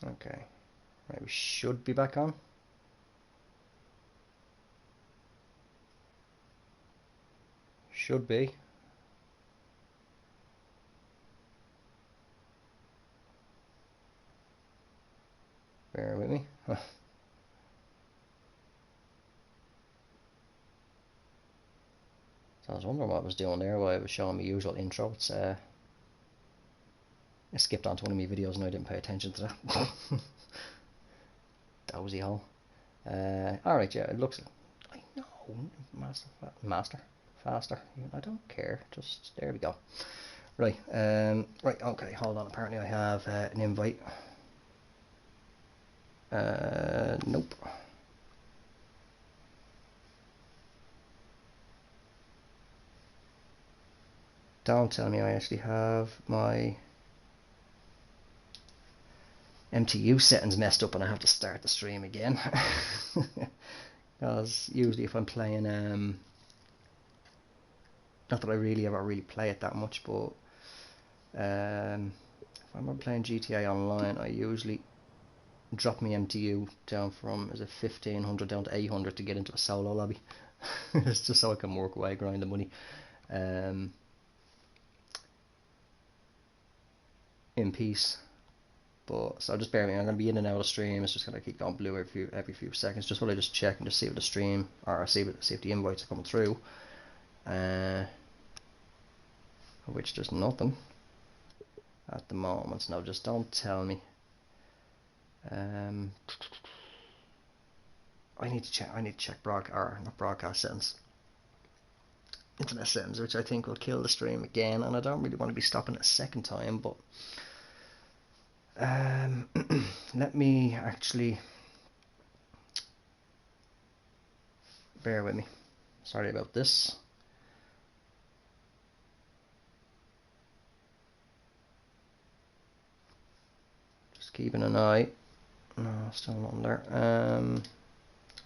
Okay, right, we should be back on. Should be. Bear with me. So I was wondering what I was doing there while I was showing my usual intro. It's I skipped onto one of my videos and I didn't pay attention to that. Dozy hole. Alright, yeah, it looks. I know, master, faster. I don't care. Just there we go. Right, right, okay, hold on. Apparently, I have an invite. Nope. Don't tell me I actually have my MTU settings messed up and I have to start the stream again. Because usually if I'm playing, not that I really ever play it that much, but if I'm playing GTA Online, I usually drop my MTU down from, is it 1500 down to 800 to get into a solo lobby. It's just so I can work away, grind the money. In peace. But so just bear with me, I'm going to be in and out of stream. It's just going to keep going blue every few seconds. Just while I just check and just see if the stream, or see if the invites are coming through. Which there's nothing at the moment. No, just don't tell me. I need to check. Not broadcast settings. Internet settings, which I think will kill the stream again, and I don't really want to be stopping it a second time. But let me actually. Bear with me. Sorry about this. Just keeping an eye. No, still nothing there.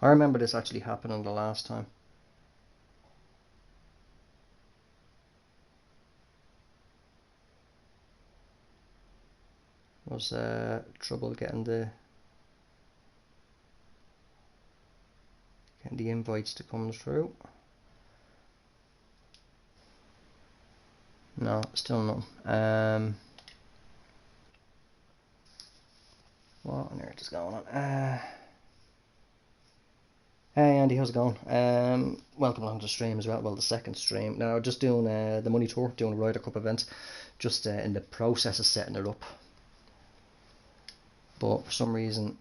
I remember this actually happening the last time. Was trouble getting the invites to come through. No, still not. What on earth is going on? Hey Andy, how's it going? Welcome along to the stream as well. Well, the second stream. Now, just doing the money tour, doing a Ryder Cup event. Just in the process of setting it up. But for some reason,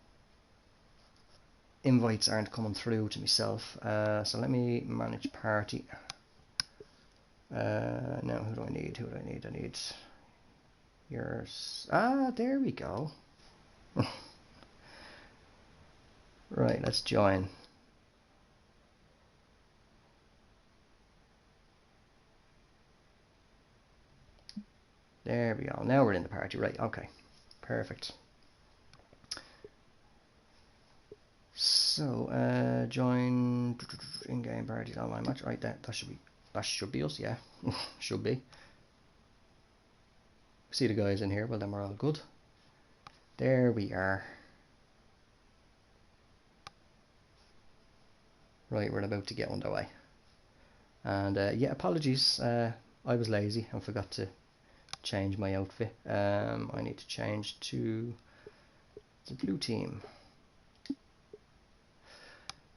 invites aren't coming through to myself. So let me manage party. Now, who do I need? I need yours. Ah, there we go. Right, let's join. There we go. Now we're in the party. Right, okay. Perfect. So, join in-game parties online match. Right, that should be us, yeah. Should be. See the guys in here, well then we're all good. There we are. Right, we're about to get underway. And yeah, apologies, I was lazy and forgot to change my outfit. I need to change to the blue team.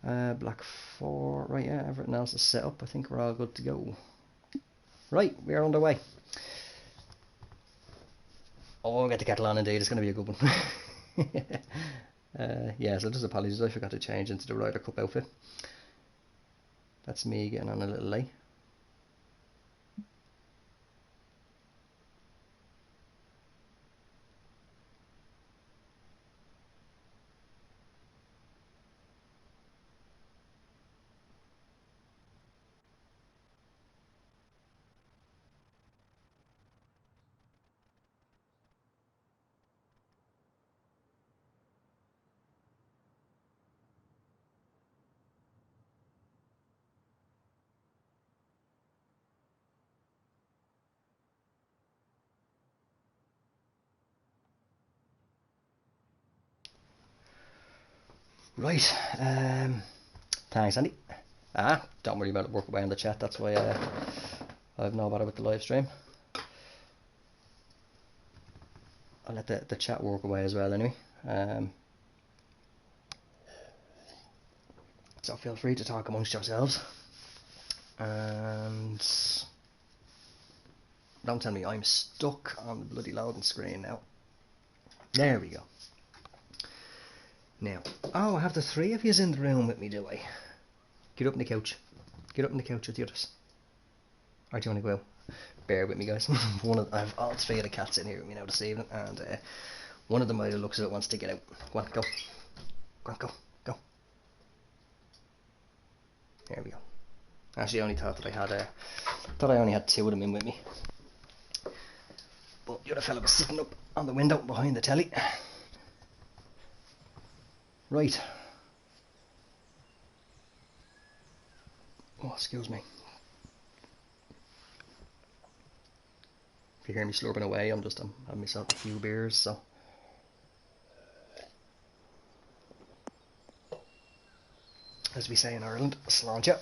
Black 4, right, yeah, everything else is set up. I think we're all good to go. Right, we are underway. Oh, I'll get the kettle on indeed, it's going to be a good one. Yeah, so just apologies, I forgot to change into the Ryder Cup outfit. That's me getting on a little late. Right. Thanks, Andy. Don't worry about it. Work away in the chat. That's why I've no bother with the live stream. I'll let the chat work away as well anyway. So feel free to talk amongst yourselves. And don't tell me I'm stuck on the bloody loading screen now. There we go. Now, I have the three of yous in the room with me, do I? Get up on the couch. Get up on the couch with the others. Or do you want to go out? Bear with me, guys. I have all three of the cats in here with me now this evening, and one of them either looks as it wants to get out. Go on, go. Go on, go. Go. There we go. Actually, I only thought that I only had two of them in with me. But the other fella was sitting up on the window behind the telly. Right. Oh, excuse me. If you hear me slurping away, I'm having myself a few beers, so. As we say in Ireland, sláinte.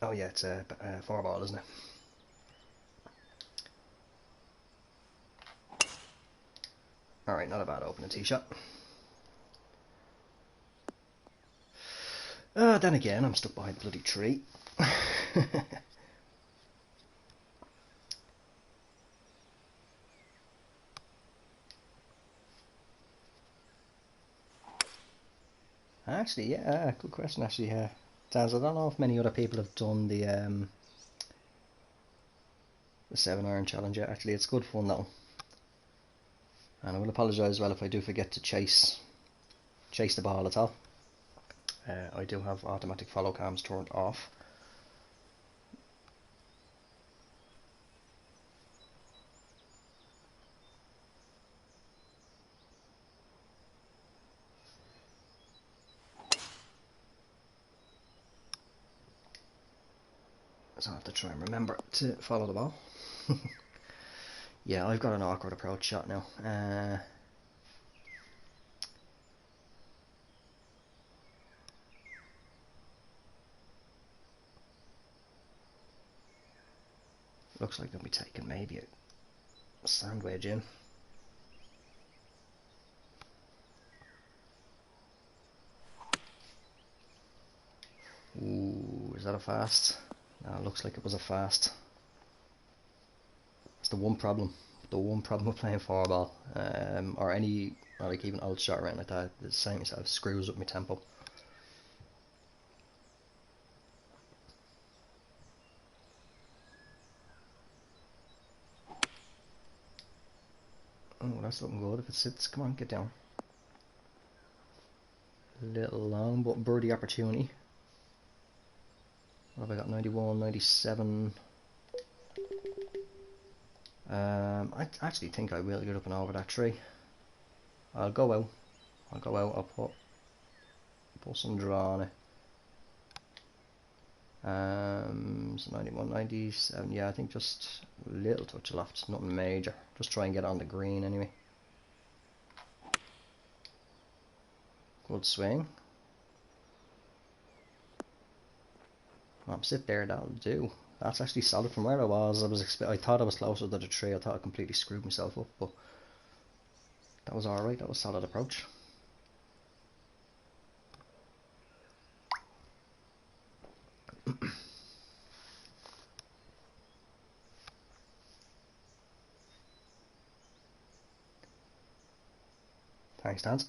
Oh yeah, it's a Fourball, isn't it? Alright, not a bad opening tee shot. Then again, I'm stuck behind a bloody tree. Actually, yeah, good question. Actually, Daz, I don't know if many other people have done the 7-iron challenge yet. Actually, it's good fun though. And I will apologise as well if I do forget to chase the ball at all. I do have automatic follow cams turned off. So I have to try and remember to follow the ball. Yeah, I've got an awkward approach shot now. Looks like I'll be taking maybe a sand wedge in. Ooh, is that a fast? No, it looks like it was a fast. It's the one problem. The one problem with playing Fourball, or any, or like even old shot around like that, the same as that, screws up my tempo. Oh, that's looking good. If it sits, come on, get down. A little long, but birdie opportunity. What have I got? 91, 97. I actually think I will get up and over that tree. I'll go out. I'll put some draw on it. So 91, 97. Yeah, I think just a little touch of left. Nothing major. Just try and get on the green anyway. Good swing. Sit there, that'll do. That's actually solid from where I was. I thought I was closer to the tree. I thought I completely screwed myself up, but that was alright. That was a solid approach. Thanks, Dance.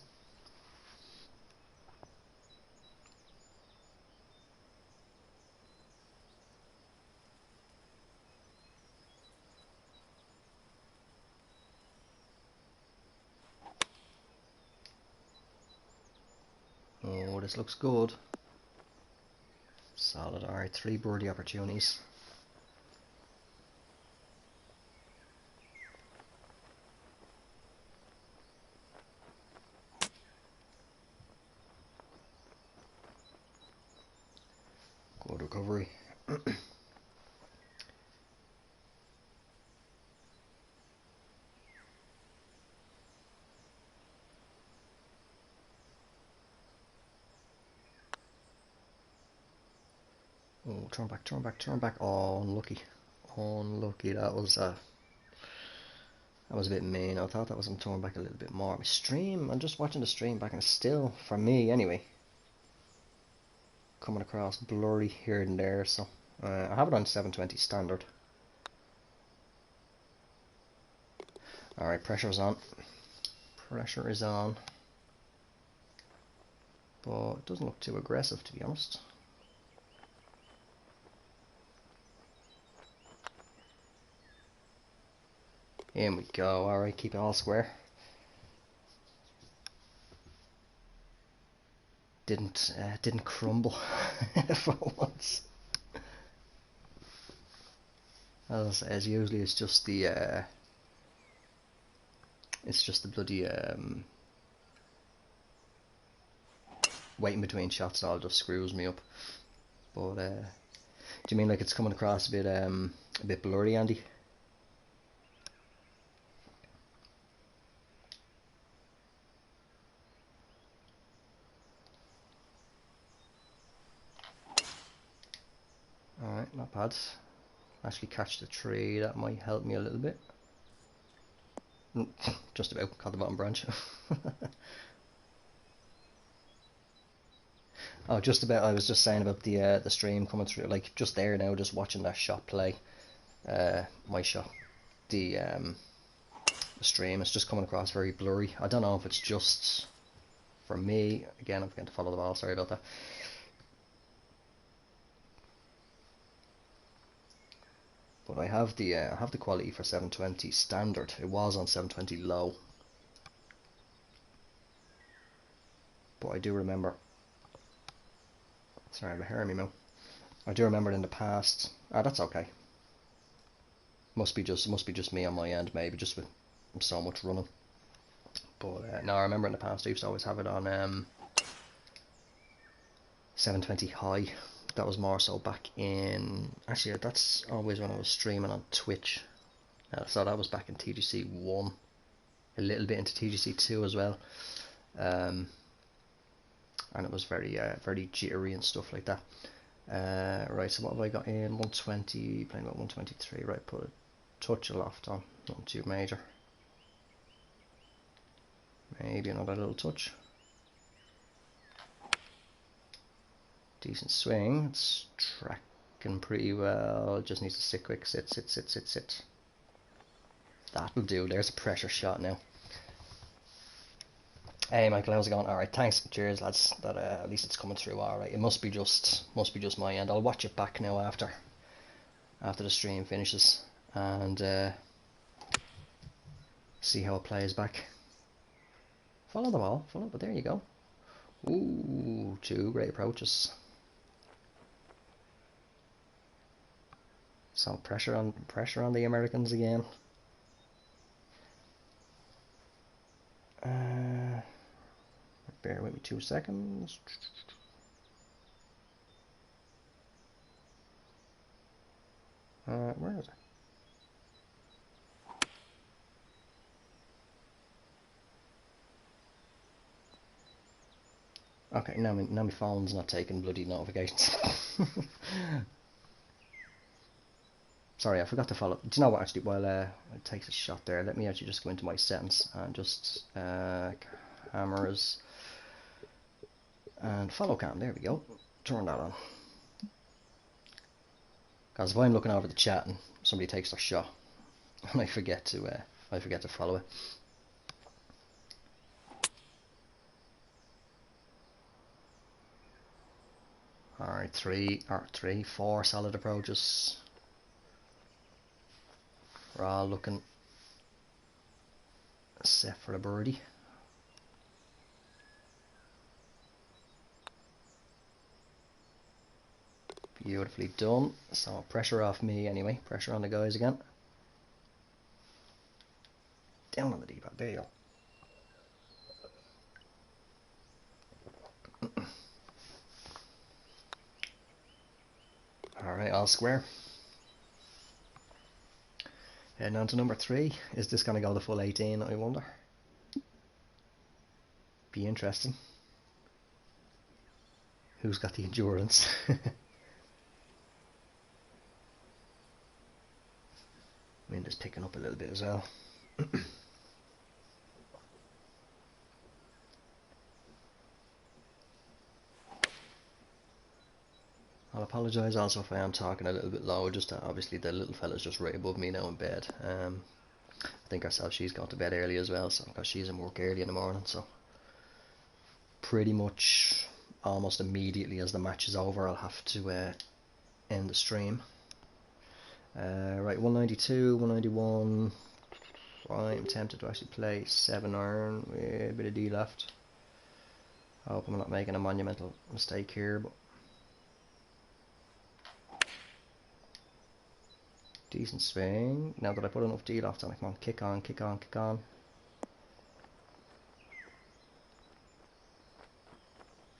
Oh, this looks good. Solid. Alright, 3 birdie opportunities. Good recovery. Oh, turn back, turn back, turn back. Oh, unlucky. Unlucky. That was a bit mean. I thought that was going to turn back a little bit more. My stream, I'm just watching the stream back and it's still, for me anyway, coming across blurry here and there. So I have it on 720 standard. Alright, pressure's on. Pressure is on. But it doesn't look too aggressive, to be honest. In we go. Alright, keep it all square. Didn't crumble for once. As usually, it's just the bloody waiting between shots all just screws me up. But do you mean like it's coming across a bit blurry, Andy? Alright, not bad. Actually catch the tree, that might help me a little bit. Just about caught the bottom branch. Oh, just about. I was just saying about the stream coming through, like just there now, just watching that shot play. My shot, the stream is just coming across very blurry. I don't know if it's just for me. Again, I'm forgetting to follow the ball. Sorry about that. But I have the quality for 720 standard. It was on 720 low. But I do remember. Sorry, I have a hair in my mouth. I do remember in the past. Ah, that's okay. Must be just me on my end, maybe just with so much running. But no, I remember in the past I used to always have it on 720 high. That was more so back in. Actually, that's always when I was streaming on Twitch. So that was back in TGC 1, a little bit into TGC 2 as well. And it was very jittery and stuff like that. Right, so what have I got in? 120, playing about 123. Right, put a touch of loft on, nothing too major. Maybe another little touch. Decent swing. It's tracking pretty well. Just needs to sit quick. Sit. That'll do. There's a pressure shot now. Hey Michael, how's it going? Alright, thanks. Cheers lads. That at least it's coming through alright. It must be just my end. I'll watch it back now after the stream finishes and see how it plays back. Follow the ball, but there you go. Ooh, two great approaches. So pressure on the Americans again. Bear with me 2 seconds. Where is it? Okay, now my phone's not taking bloody notifications. Sorry, I forgot to follow. Do you know what? Actually, while it takes a shot there, let me actually just go into my settings and just cameras and follow cam. There we go. Turn that on. Because if I'm looking over the chat and somebody takes their shot, and I forget to follow it. Alright, three, 4 solid approaches. We're all looking set for a birdie. Beautifully done. So pressure off me anyway. Pressure on the guys again. Down on the D-pad. There you go. Alright, all square. Heading on to number 3. Is this going to go the full 18, I wonder? Be interesting. Who's got the endurance? Wind is picking up a little bit as well. I'll apologise also if I am talking a little bit low, just that obviously the little fella's just right above me now in bed. I think herself she's gone to bed early as well, so because she's in work early in the morning, so pretty much almost immediately as the match is over I'll have to end the stream. Right, 192, 191. I'm tempted to actually play 7-iron with a bit of D left. I hope I'm not making a monumental mistake here, but decent swing. Now that I put enough D left on it, come on, kick on, kick on, kick on.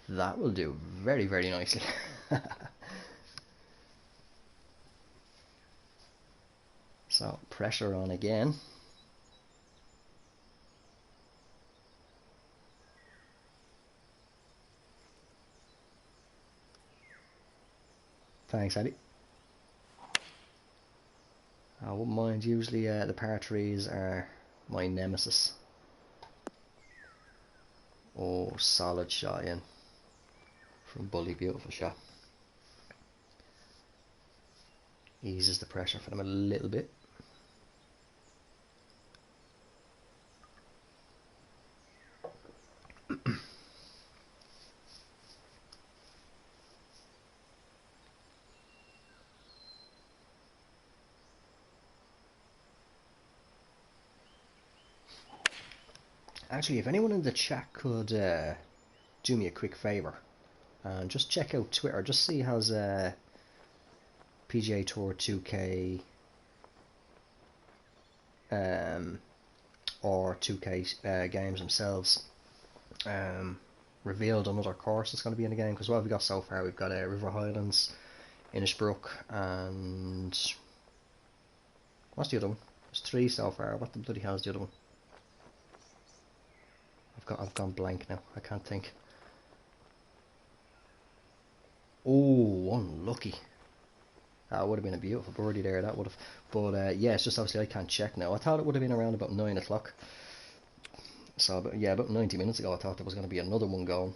That will do very, very nicely. So, pressure on again. Thanks, Eddie. I wouldn't mind. Usually the par 3s are my nemesis. Oh, solid shot in from Bully, beautiful shot. Eases the pressure for them a little bit. Actually, if anyone in the chat could do me a quick favour and just check out Twitter, just see how's PGA Tour 2K or 2K games themselves revealed another course that's going to be in the game, because what have we got so far? We've got River Highlands, Innisbrook, and what's the other one? There's 3 so far. What the bloody hell is the other one? I've gone blank now. I can't think. Oh, unlucky. That would have been a beautiful birdie there. That would have. But yeah, it's just obviously I can't check now. I thought it would have been around about 9 o'clock. So yeah, about 90 minutes ago I thought there was going to be another one going.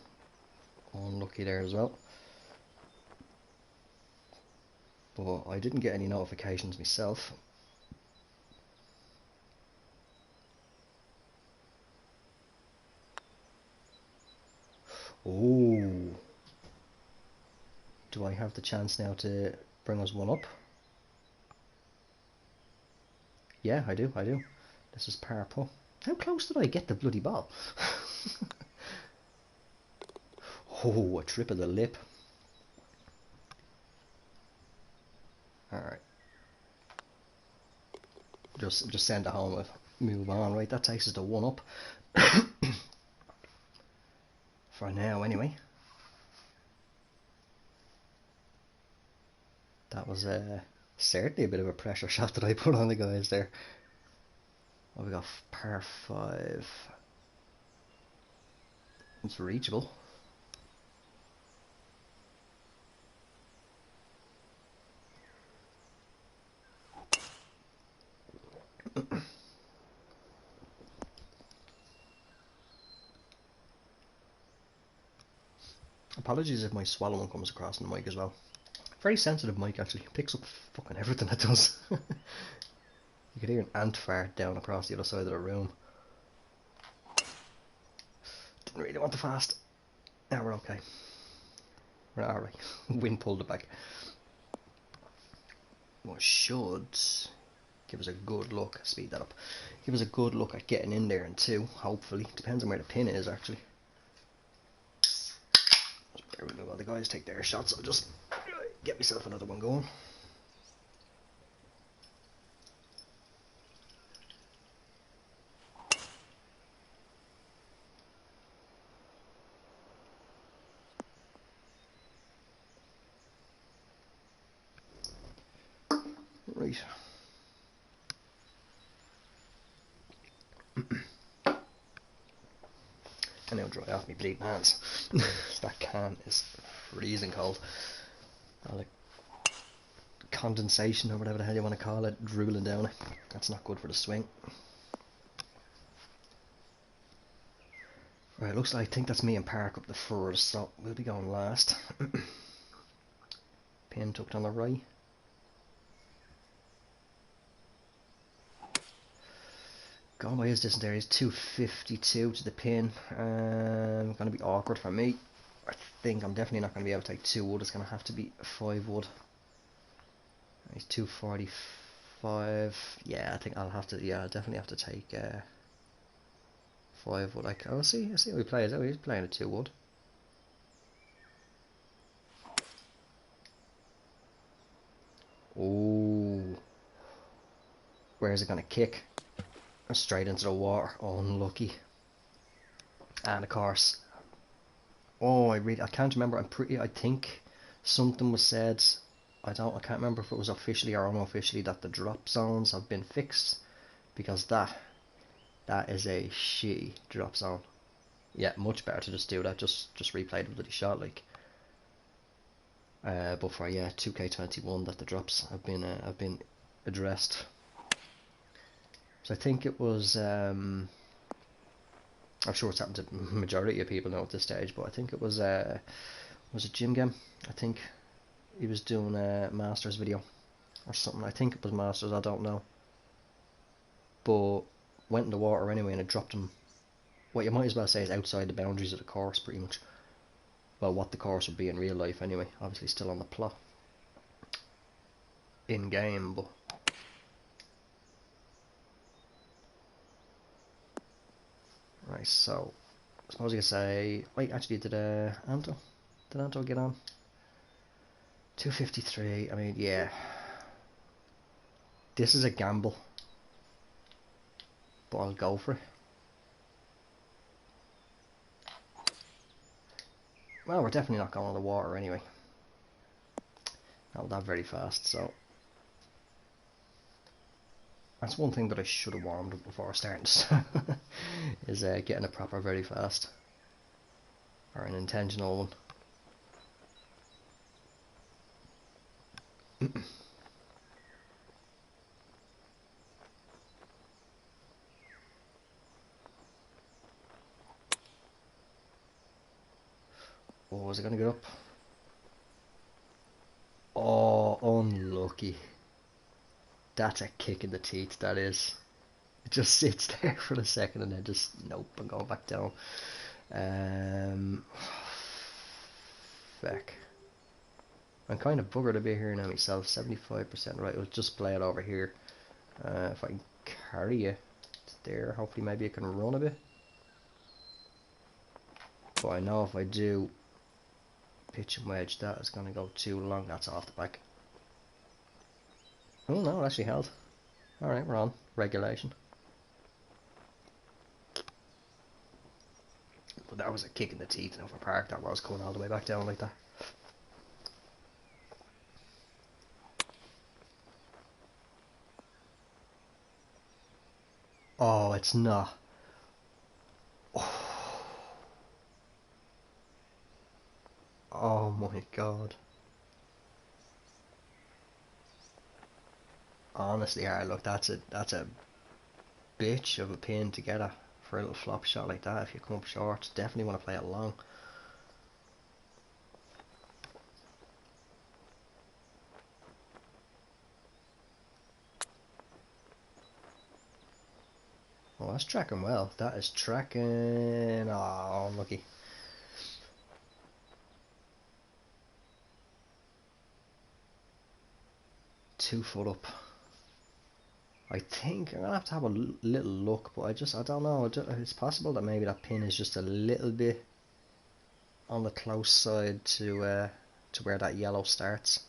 Unlucky there as well. But I didn't get any notifications myself. Oh, do I have the chance now to bring us one up? Yeah, I do. This is par putt. How close did I get the bloody ball? Oh, a trip of the lip. Alright. Just send it home with move on. Right, that takes us to 1 up. For now, anyway. That was certainly a bit of a pressure shot that I put on the guys there. Oh, we got par 5. It's reachable. Apologies if my swallowing comes across in the mic as well. Very sensitive mic actually. Picks up fucking everything it does. You could hear an ant fart down across the other side of the room. Didn't really want the fast. Now we're okay. We're alright. Wind pulled it back. What should give us a good look. Speed that up. Give us a good look at getting in there in 2, hopefully. Depends on where the pin is actually. Bear with me while the guys take their shots. I'll just get myself another one going. Right. I now dry off my bleeding hands. That can is freezing cold. I'll condensation or whatever the hell you want to call it drooling down it. That's not good for the swing. Right, looks like I think that's me and Park up the first, so we'll be going last. Pin tucked on the right. Going by his distance there, he's 252 to the pin. Going to be awkward for me. I think I'm definitely not going to be able to take 2 wood. It's going to have to be 5 wood. He's 245. Yeah, I think I'll have to. Yeah, I'll definitely have to take 5 wood. Like, I'll see how he plays. Oh, he's playing a 2 wood. Oh, where is it going to kick? Straight into the water. Oh, unlucky. And of course, oh, I can't remember. I think something was said. I can't remember if it was officially or unofficially that the drop zones have been fixed, because that is a shitty drop zone. Yeah, much better to just do that. Just replay the bloody shot, like. But for 2K21, that the drops have been addressed. So I think it was, I'm sure it's happened to the majority of people now at this stage, but I think it was it Jim Gem? I think he was doing a Masters video or something. I think it was Masters, I don't know. But went in the water anyway and it dropped him, what you might as well say is outside the boundaries of the course, pretty much. Well, what the course would be in real life anyway. Obviously still on the plot in game, but right, so I suppose you could say, wait, actually, did Anto get on? 253. I mean, yeah, this is a gamble, but I'll go for it. Well, we're definitely not going on the water anyway. Not that very fast, so that's one thing that I should have warmed up before starting is getting a proper very fast, or an intentional one. Oh, is it going to get up? Oh, unlucky. That's a kick in the teeth, that is. It just sits there for a second and then just, nope, I'm going back down. Feck. I'm kind of buggered a bit here now myself, 75%. Right, we'll just play it over here. If I can carry it there, hopefully maybe I can run a bit. But I know if I do pitch and wedge, that is going to go too long. That's off the back. Oh no, it actually held. Alright, we're on. Regulation. But that was a kick in the teeth now for Park. That was coming all the way back down like that. Oh, it's not. Oh my god. Honestly, look, that's a bitch of a pin to get for a little flop shot like that. If you come up short, definitely want to play it long. Oh, that's tracking well. That is tracking. Oh, unlucky. Two foot up. I think I'm gonna have to have a little look, but I don't know. It's possible that maybe that pin is just a little bit on the close side to where that yellow starts.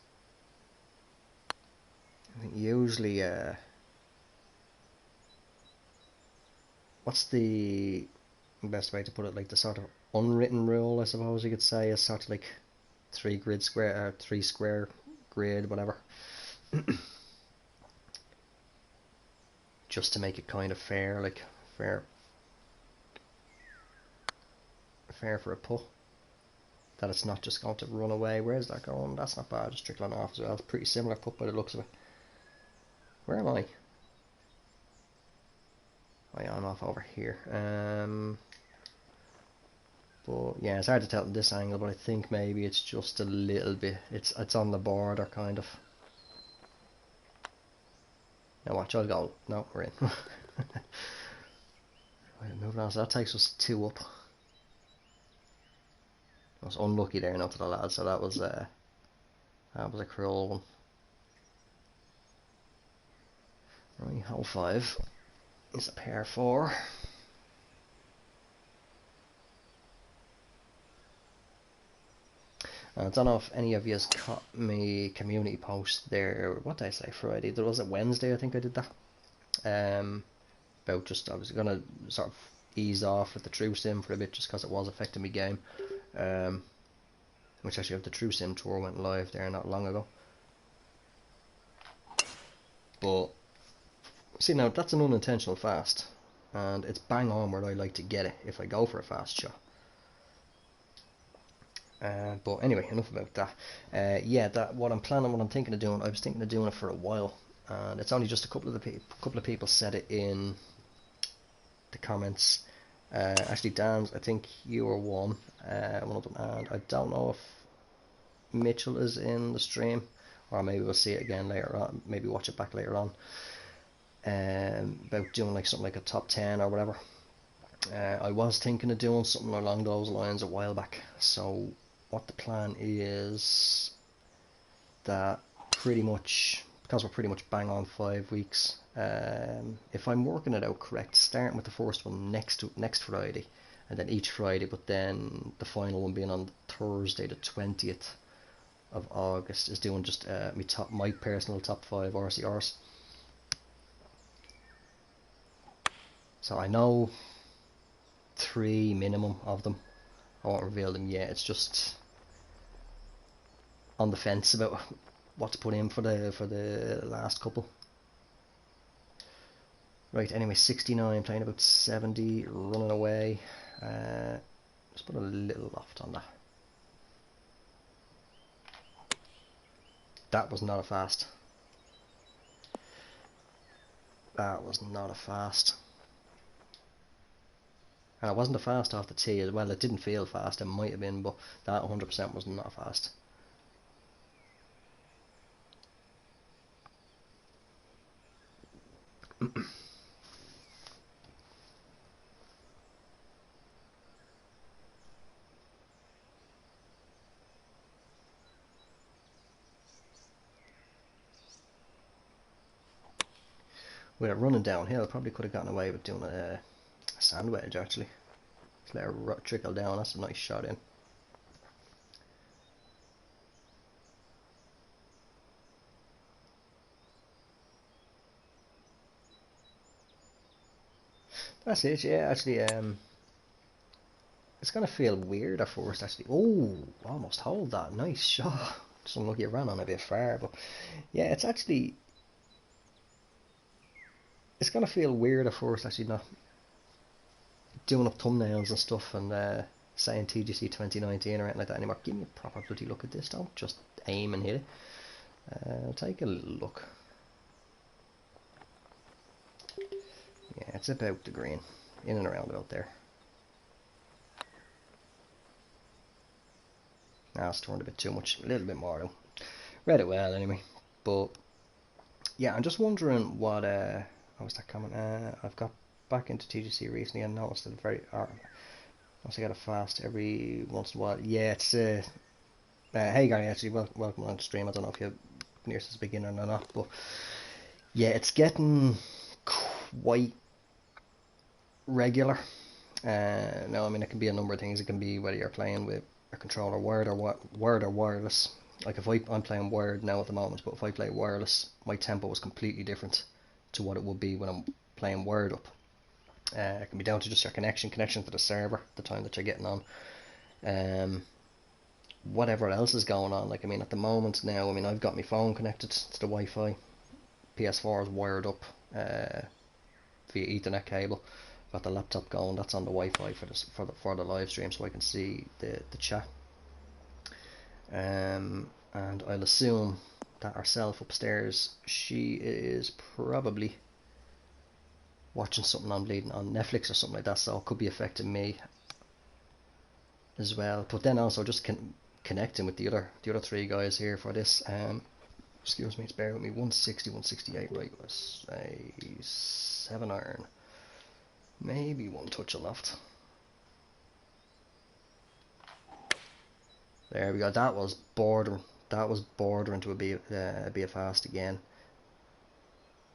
I think usually what's the best way to put it? Like the sort of unwritten rule, I suppose you could say, is sort of like 3 square grid, whatever. Just to make it kind of fair, like fair for a putt. that it's not just going to run away. Where's that going? That's not bad, just trickling off as well. It's pretty similar cut by the looks of it. Where am I? Oh yeah, I'm off over here. But yeah, it's hard to tell at this angle, but I think maybe it's just a little bit, it's on the border kind of. Now watch, I'll go. No, we're in. Right, moving on, so that takes us 2 up. I was unlucky there not to the lad, so that was a cruel one. Right, hole 5 is a pair 4. I don't know if any of you caught me community post there. What did I say? Friday? There was a Wednesday. I think I did that. About just I was gonna sort of ease off with the True Sim for a bit, just because it was affecting my game. Which actually, the True Sim tour went live there not long ago. But see, now that's an unintentional fast, and it's bang on where I like to get it if I go for a fast shot. But anyway, enough about that. Yeah, what I'm thinking of doing. I was thinking of doing it for a while, and it's only just a couple of people said it in the comments. Actually, Dan, I think you were one of them, and I don't know if Mitchell is in the stream, or maybe we'll see it again later on. Maybe watch it back later on. About doing like something like a top 10 or whatever. I was thinking of doing something along those lines a while back. So what the plan is, that pretty much, because we're pretty much bang on 5 weeks, if I'm working it out correct, starting with the first one next Friday, and then each Friday, but then the final one being on Thursday the 20th of August, is doing just my personal top 5 RCRs. So I know 3 minimum of them. I won't reveal them yet. It's just on the fence about what to put in for the last couple. Right, anyway, 69, playing about 70, running away. Just put a little loft on that. That was not a fast. That was not a fast. And it wasn't a fast off the tee as well. It didn't feel fast. It might have been, but that 100% was not fast. With it running downhill, probably could have gotten away with doing a sand wedge actually. Just let it trickle down. That's a nice shot in. That's it, yeah. Actually, it's gonna feel weird at first. Actually, oh, almost hold that. Nice shot. Just unlucky it ran on a bit far, but yeah, it's actually. It's gonna feel weird at first, actually, not doing up thumbnails and stuff and saying TGC 2019 or anything like that anymore. Give me a proper bloody look at this. Don't just aim and hit it. Take a look. Yeah, it's about the green, in and around about there. Now it's turned a bit too much, a little bit more though. Read it well anyway, but yeah, I'm just wondering what was that comment? I've got back into TGC recently and noticed that once I get a fast every once in a while. Yeah, it's hey Gary, actually welcome on the stream. I don't know if you're near since the beginning or not, but yeah, it's getting quite regular. Now, I mean, it can be a number of things. It can be whether you're playing with a controller wired or wireless. Like if I'm playing wired now at the moment, but if I play wireless, my tempo is completely different to what it would be when I'm playing wired up. It can be down to just your connection to the server, the time that you're getting on, whatever else is going on. Like, I mean, at the moment now, I mean, I've got my phone connected to the Wi-Fi, PS4 is wired up via Ethernet cable. Got the laptop going, that's on the Wi-Fi for the live stream, so I can see the chat and I'll assume that herself upstairs, she is probably watching something on Netflix or something like that, so it could be affecting me as well. But then also just connecting with the other three guys here for this. Excuse me, bear with me. 160, 168, right? Was a 7-iron, maybe one touch aloft. There we go. That was bordering. That was bordering to be a fast again.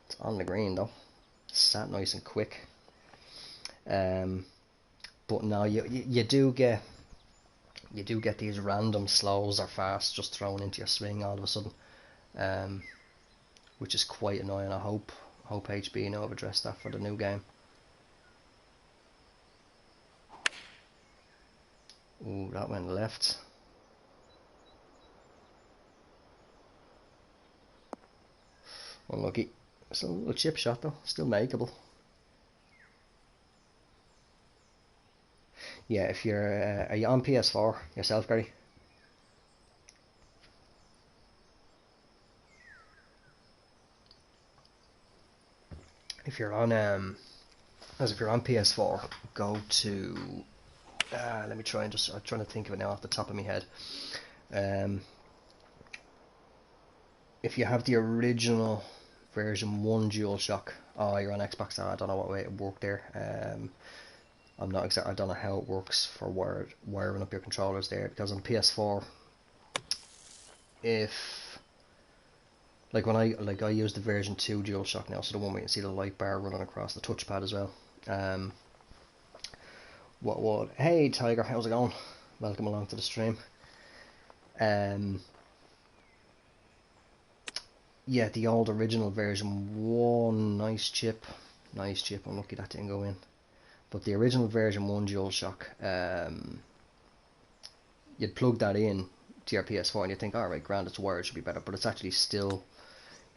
It's on the green though. Sat nice and quick. But no, you do get these random slows or fasts just thrown into your swing all of a sudden, which is quite annoying. I hope HB now have addressed that for the new game. Ooh, that went left. Unlucky. Still a little chip shot though, still makeable. Yeah, if you're, are you on PS4 yourself, Gary? If you're on PS4, go to. Let me try and I'm trying to think of it now off the top of my head. If you have the original version 1 DualShock, oh, you're on Xbox now. I don't know what way it worked there. I'm not exactly. I don't know how it works for wiring up your controllers there, because on PS4, if like when I use the version 2 DualShock now, so the one where you can see the light bar running across the touchpad as well. Hey Tiger, how's it going? Welcome along to the stream. Yeah, the old original version 1, nice chip. I'm lucky that didn't go in. But the original version 1 DualShock, you'd plug that in to your PS4 and you think, alright, grand, it's wired, should be better, but it's actually still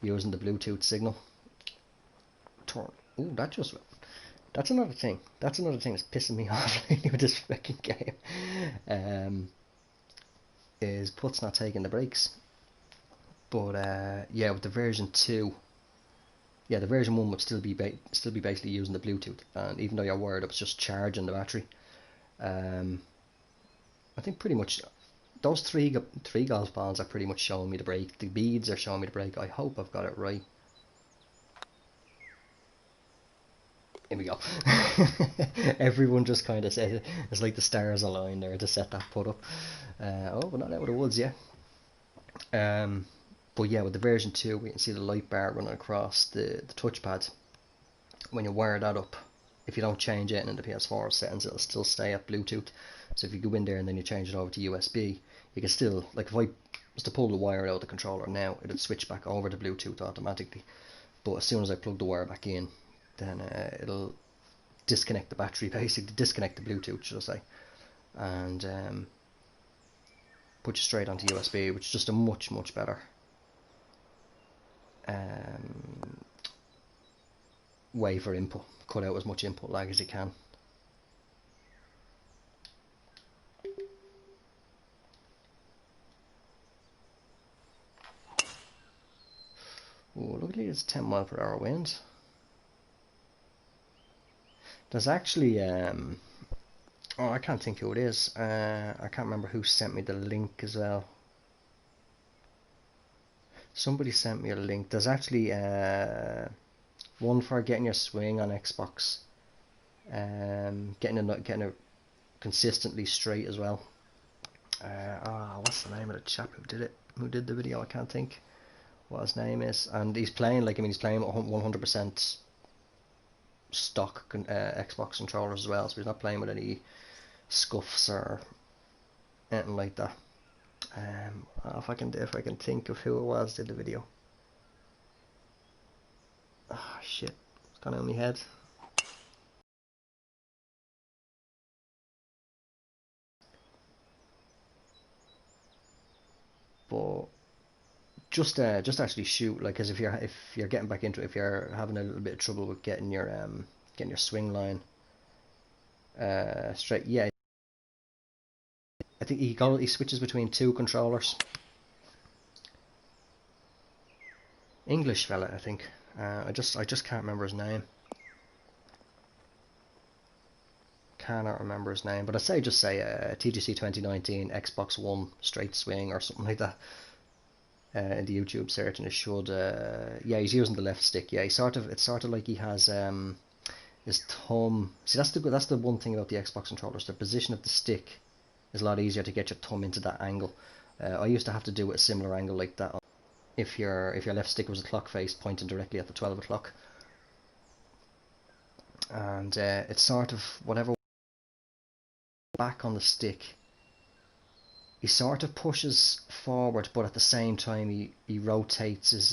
using the Bluetooth signal. Ooh, that's another thing. That's pissing me off lately with this fucking game. Is Put's not taking the brakes. But yeah, with the version 2, yeah, the version 1 would still be basically using the Bluetooth, and even though you're wired up, it's just charging the battery. I think pretty much those three golf balls are pretty much showing me the break. The beads are showing me the break. I hope I've got it right. Here we go. Everyone just kind of says it's like the stars align there to set that putt up. Oh, but not out of the woods yet. But yeah, with the version 2, we can see the light bar running across the touchpad. When you wire that up, if you don't change it in the PS4 settings, it'll still stay at Bluetooth. So if you go in there and then you change it over to USB, you can still, like if I was to pull the wire out of the controller now, it'll switch back over to Bluetooth automatically. But as soon as I plug the wire back in, then it'll disconnect the battery, basically disconnect the Bluetooth, should I say, and put you straight onto USB, which is just a much better way for input. Cut out as much input lag as you can. Oh, look at it's 10 mile per hour wind. There's actually oh, I can't think who it is. I can't remember who sent me the link as well. Somebody sent me a link. There's actually one for getting your swing on Xbox, getting it consistently straight as well. What's the name of the chap who did the video? I can't think what his name is. And he's playing, like, I mean, he's playing 100% stock Xbox controllers as well, so he's not playing with any scuffs or anything like that. If I can think of who it was did the video. Ah, shit, it's gone out of my head. But just actually shoot, like, because if you're getting back into it, if you're having a little bit of trouble with getting your swing line straight, yeah, I think he switches between two controllers. English fella, I think. I just can't remember his name. Cannot remember his name, but I'd say just say TGC 2019 Xbox One straight swing or something like that. In the YouTube search, and it should. Yeah, he's using the left stick. Yeah, it's sort of like he has his thumb. See, that's the one thing about the Xbox controllers. The position of the stick is a lot easier to get your thumb into that angle. I used to have to do a similar angle like that if your left stick was a clock face pointing directly at the 12 o'clock. And it's sort of whatever back on the stick. He sort of pushes forward, but at the same time he rotates his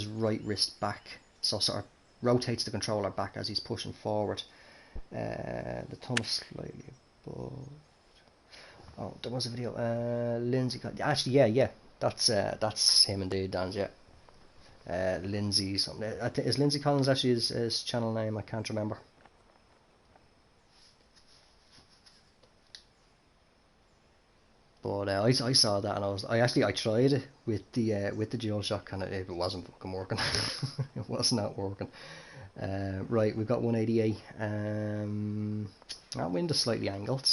right wrist back, so sort of rotates the controller back as he's pushing forward. The thumb is slightly above. Oh, there was a video. Lindsay, actually, yeah, that's him indeed, Dan's, yeah. Lindsay something. I think is Lindsay Collins actually his channel name? I can't remember. But I saw that, and I tried it with the DualShock, and it wasn't fucking working. It was not working. Right, we've got 188. That wind is slightly angled.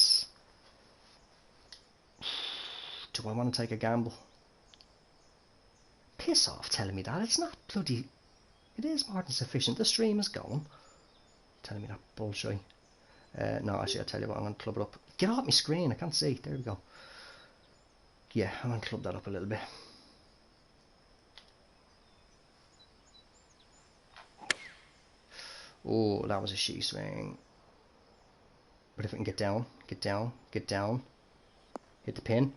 Do I want to take a gamble? Piss off telling me that. It's not bloody... It is more than sufficient. The stream is going. Telling me that bullshit. No, actually, I'll tell you what. I'm going to club it up. Get off my screen. I can't see. There we go. Yeah, I'm going to club that up a little bit. Oh, that was a shitty swing. But if we can get down, get down, get down. Hit the pin.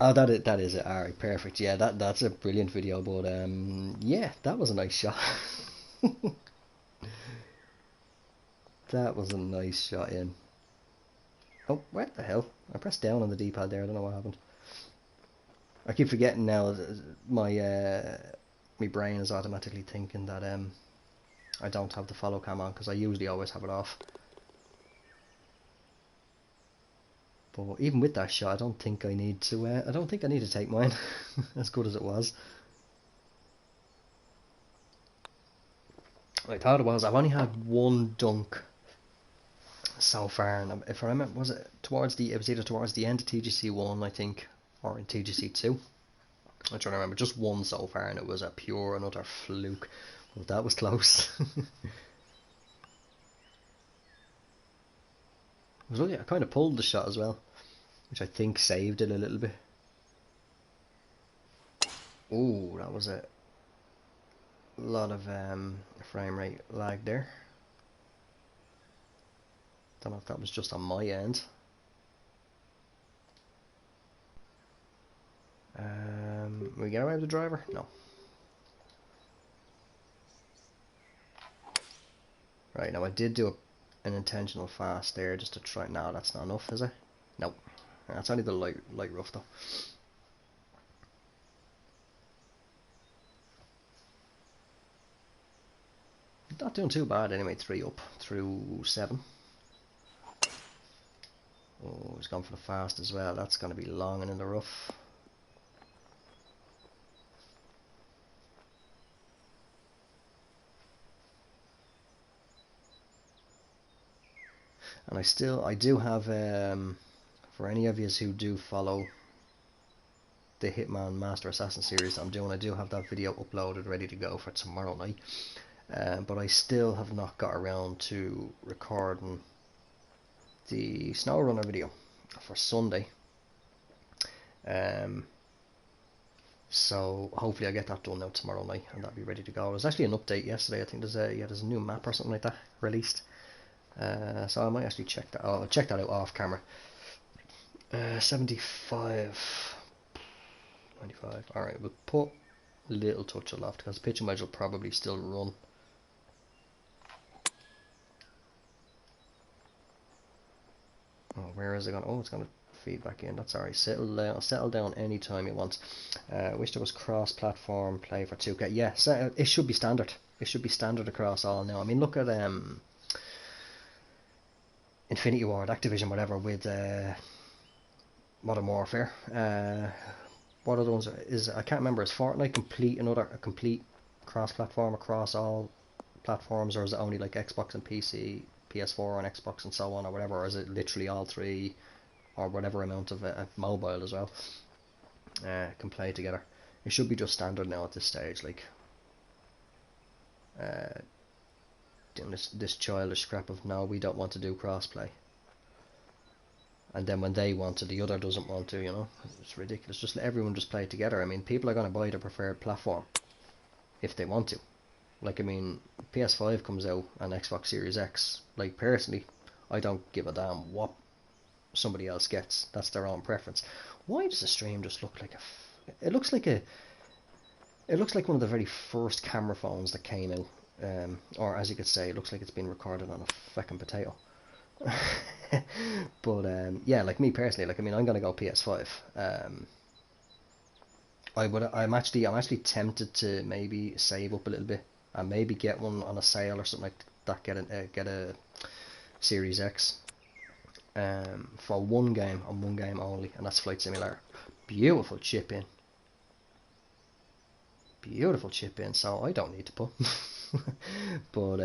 Oh, that is it. Alright, perfect. Yeah, that's a brilliant video, but yeah, that was a nice shot. That was a nice shot in. Oh, what the hell? I pressed down on the D-pad there. I don't know what happened. I keep forgetting now that my brain is automatically thinking that I don't have the follow cam on, because I usually always have it off. But even with that shot, I don't think I need to. I don't think I need to take mine, as good as it was. I thought it was. I've only had one dunk so far, and if I remember, it was either towards the end of TGC 1, I think, or in TGC 2. I'm trying to remember, just one so far, and it was a pure and utter fluke. But that was close. I kind of pulled the shot as well, which I think saved it a little bit. Oh, that was a lot of frame rate lag there. Don't know if that was just on my end. We get away with the driver? No. Right, now I did do an intentional fast there just to try. No, that's not enough, is it? Nope. That's only the light rough though. Not doing too bad anyway. 3 up through 7. Oh, he's gone for the fast as well. That's going to be long and in the rough. And I do have, for any of you who do follow the Hitman Master Assassin series I do have that video uploaded ready to go for tomorrow night. But I still have not got around to recording the SnowRunner video for Sunday. So hopefully I get that done now tomorrow night, and that'll be ready to go. There's actually an update yesterday. I think there's a new map or something like that released. So I might actually check that. I'll check that out off camera. 75, 95. All right, we'll put a little touch of loft because the pitching wedge will probably still run. Oh, where is it going? Oh, it's going to feedback in. That's alright. Settle down anytime you want. Wish there was cross-platform play for 2K. Yeah, so it should be standard. It should be standard across all now. I mean, look at Infinity Ward, Activision, whatever, with Modern Warfare. What other ones is, I can't remember. Is Fortnite a complete cross-platform across all platforms, or is it only like Xbox and PC, PS4 and Xbox and so on, or whatever, or is it literally all three, or whatever amount of mobile as well can play together? It should be just standard now at this stage, like doing this childish scrap of no, we don't want to do crossplay, and then when they want to, the other doesn't want to. You know, it's ridiculous. Just let everyone just play together. I mean, people are going to buy their preferred platform if they want to. Like, I mean, PS5 comes out and Xbox Series X. Like, personally, I don't give a damn what somebody else gets. That's their own preference. Why does the stream just look like it looks like one of the very first camera phones that came out. Or as you could say, it looks like it's been recorded on a fucking potato. But yeah, like me personally, like, I mean, I'm gonna go PS5. I'm actually tempted to maybe save up a little bit and maybe get one on a sale or something like that. Get a Series X for one game and one game only, and that's Flight Simulator. Beautiful chip in. So I don't need to put. But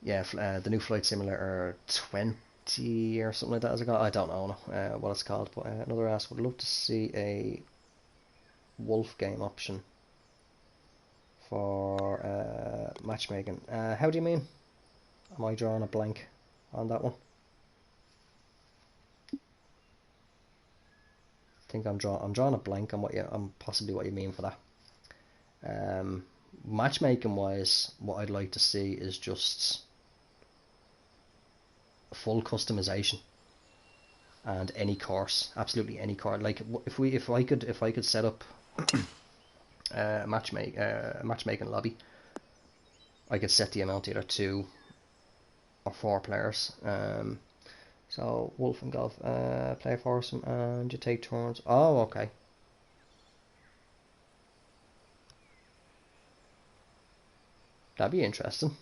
yeah, the new Flight Simulator 20 or something like that, as I don't know what it's called. But another ask, would love to see a Wolf game option for matchmaking. How do you mean? Am I drawing a blank on that one? I think I'm drawing a blank on possibly what you mean for that. Matchmaking wise, what I'd like to see is just full customization and any course, absolutely any course. Like if I could set up a matchmaking lobby, I could set the amount to either 2 or 4 players. So Wolf and Golf play foursome and you take turns. Oh, okay. That'd be interesting.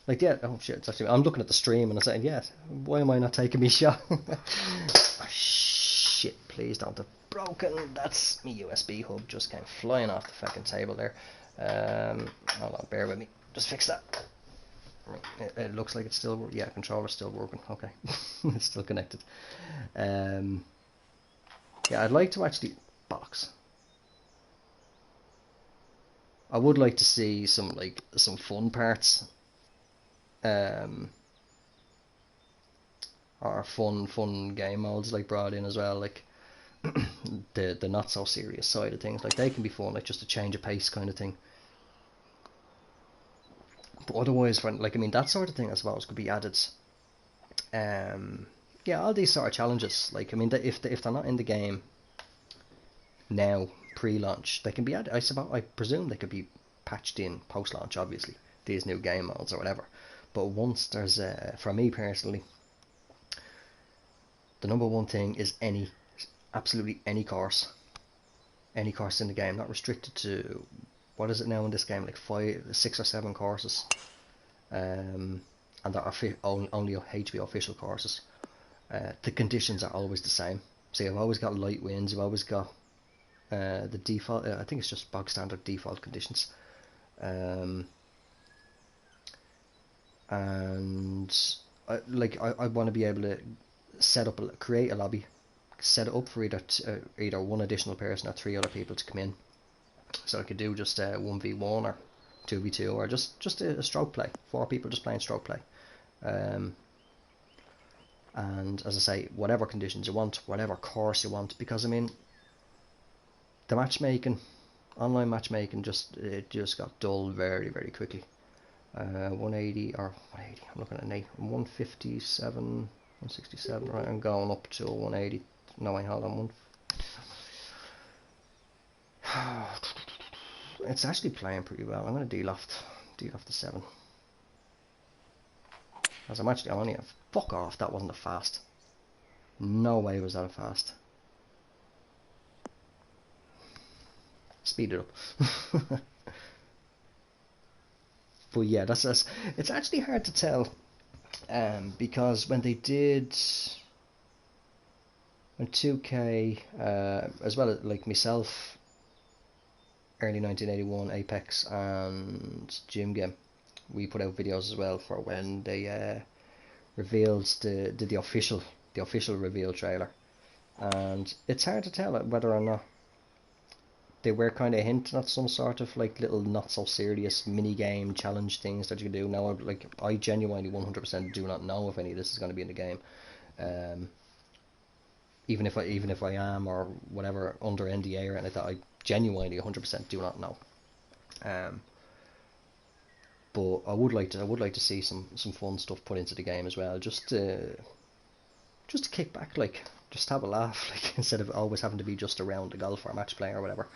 Like, yeah, oh shit, it's actually, I'm looking at the stream and I'm saying, yes, why am I not taking me shot? Oh, shit, please don't have broken. That's my USB hub just came flying off the fucking table there. Hold on, bear with me. Just fix that. It looks like it's still, yeah, controller's still working. Okay, it's still connected. Yeah, I'd like to actually, bollocks. I would like to see some fun parts, or fun game modes like brought in as well, like the not so serious side of things. Like, they can be fun, like just a change of pace kind of thing. But otherwise, like, I mean, that sort of thing I suppose could be added. Yeah, all these sort of challenges. Like, I mean, if they're not in the game now, pre-launch, they can be added. I presume they could be patched in post-launch, obviously, these new game modes or whatever. But once there's, for me personally, the number one thing is absolutely any course in the game, not restricted to, what is it now in this game, like 6 or 7 courses, and there are only HBO official courses. The conditions are always the same. So you've always got light winds, you've always got the default, I think it's just bog standard default conditions, and I want to be able to create a lobby, set it up for either one additional person or 3 other people to come in, so I could do just 1v1 or 2v2 or just a stroke play, 4 people just playing stroke play, and as I say, whatever conditions you want, whatever course you want, because I mean, the online matchmaking just got dull very, very quickly. 180 or 180, I'm looking at 157, 167, right, I'm going up to 180, no wait, hold on, it's actually playing pretty well. I'm going to deloft the 7, as I'm actually only fuck off, that wasn't a fast. No way was that fast. Speed it up. But yeah, that's it's actually hard to tell, because when 2K, as well as like myself, early 1981, Apex and Gym Game, we put out videos as well for when they revealed the official reveal trailer, and it's hard to tell whether or not they were kind of hinting at some sort of like little not so serious mini game challenge things that you can do. Now, like, I genuinely 100% do not know if any of this is going to be in the game. Even if I am or whatever under NDA or anything, I genuinely 100% do not know. But I would like to see some fun stuff put into the game as well, just to kick back, like, just have a laugh, like, instead of always having to be just around the golf or match play or whatever.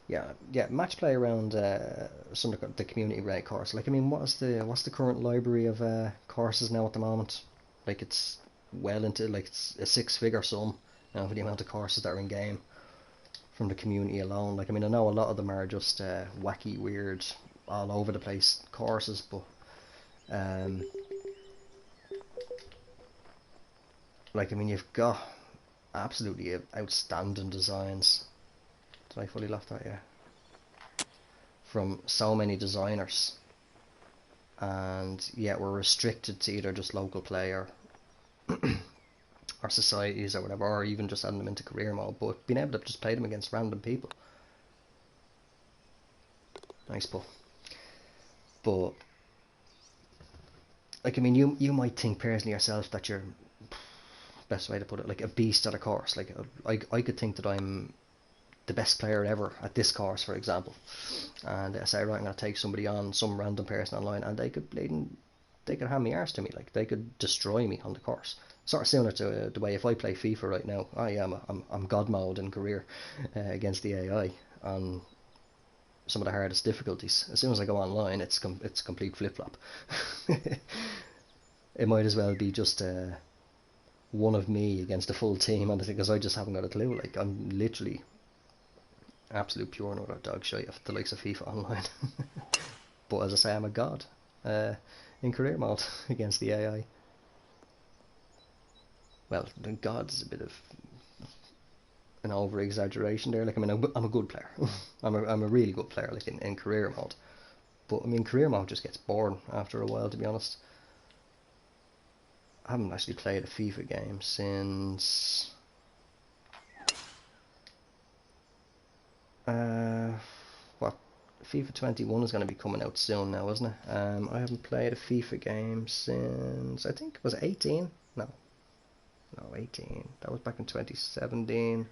Yeah, match play around some of the community rate course. Like, I mean, what's the current library of courses now at the moment? Like, it's well into, like, it's a six-figure sum now for the amount of courses that are in game from the community alone. Like, I mean, I know a lot of them are just wacky, weird, all over the place courses, but like, I mean, you've got absolutely outstanding designs. Did I fully left that? Yeah. From so many designers, and yet we're restricted to either just local play or societies or whatever, or even just adding them into career mode. But being able to just play them against random people, nice. But like, I mean, you might think personally yourself that you're, best way to put it, like a beast at a course. Like, I could think that I'm the best player ever at this course, for example, and I say, right, I'm going to take somebody on, some random person online, and they could hand me arse to me, like, they could destroy me on the course. Sort of similar to the way if I play FIFA right now, I'm god mode in career against the AI on some of the hardest difficulties. As soon as I go online, it's complete flip flop. It might as well be just one of me against a full team, and because I just haven't got a clue. Like, I'm literally absolute pure no dog shit of the likes of FIFA online. But as I say, I'm a god in career mode against the AI. Well, the god is a bit of an over exaggeration there. Like, I mean, I'm a good player. I'm a really good player, like, in career mode. But I mean, career mode just gets boring after a while, to be honest. I haven't actually played a FIFA game since what, FIFA 21 is going to be coming out soon now, isn't it? I haven't played a FIFA game since, I think it was 18. No, 18. That was back in 2017.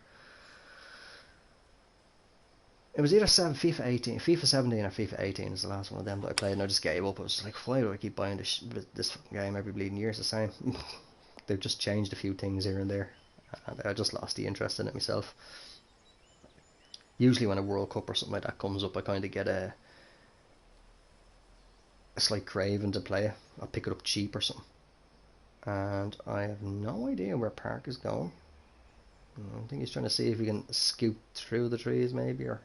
It was either FIFA 18, FIFA 17 or FIFA 18 is the last one of them that I played, and I just gave up. I was like, why do I keep buying this fucking game every bleeding year? It's the same. They've just changed a few things here and there, and I just lost the interest in it myself. Usually when a World Cup or something like that comes up, I kind of get a slight craving to play it. I'll pick it up cheap or something. And I have no idea where Park is going. I think he's trying to see if he can scoot through the trees, maybe, or...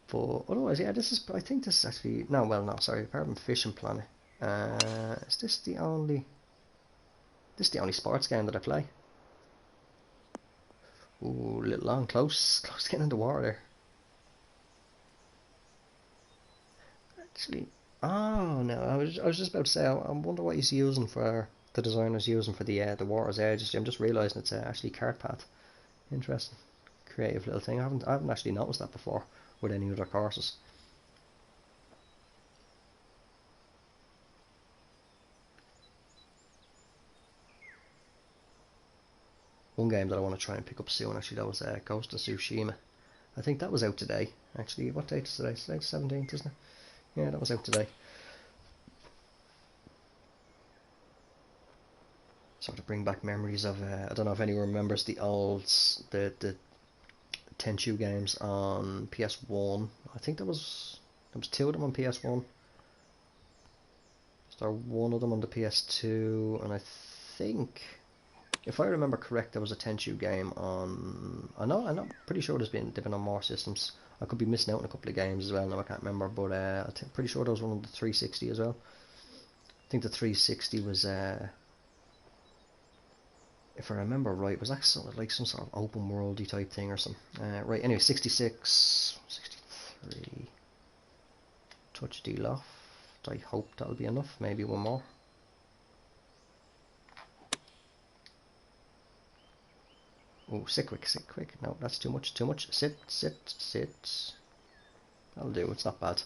But otherwise, yeah, I think this is actually... No, well, no, sorry, apart from Fishing Planet. Is this the only... This is the only sports game that I play. Ooh, a little long, close to getting in the water there. Actually, oh no, I was just about to say, I wonder what he's using for, the designer's using for the water's edge. I'm just realising it's actually cart path. Interesting, creative little thing. I haven't actually noticed that before with any other courses. One game that I want to try and pick up soon, actually, that was Ghost of Tsushima. I think that was out today. Actually, what date is today? Today's 17th, isn't it? Yeah, that was out today. sort of bring back memories of. I don't know if anyone remembers the old the Tenchu games on PS1. I think there was two of them on PS1. There was one of them on the PS2, and I think, if I remember correct, there was a Tenchu game on. I'm not pretty sure they've been on more systems. I could be missing out on a couple of games as well. Now I can't remember, but I'm pretty sure there was one on the 360 as well. I think the 360 was, if I remember right, was that sort of like some sort of open worldy type thing or something. Right. Anyway, 66, 63. Touch deal off. I hope that'll be enough. Maybe one more. Oh, sit quick, sit quick. No, that's too much, too much. Sit, sit, sit. That'll do, it's not bad.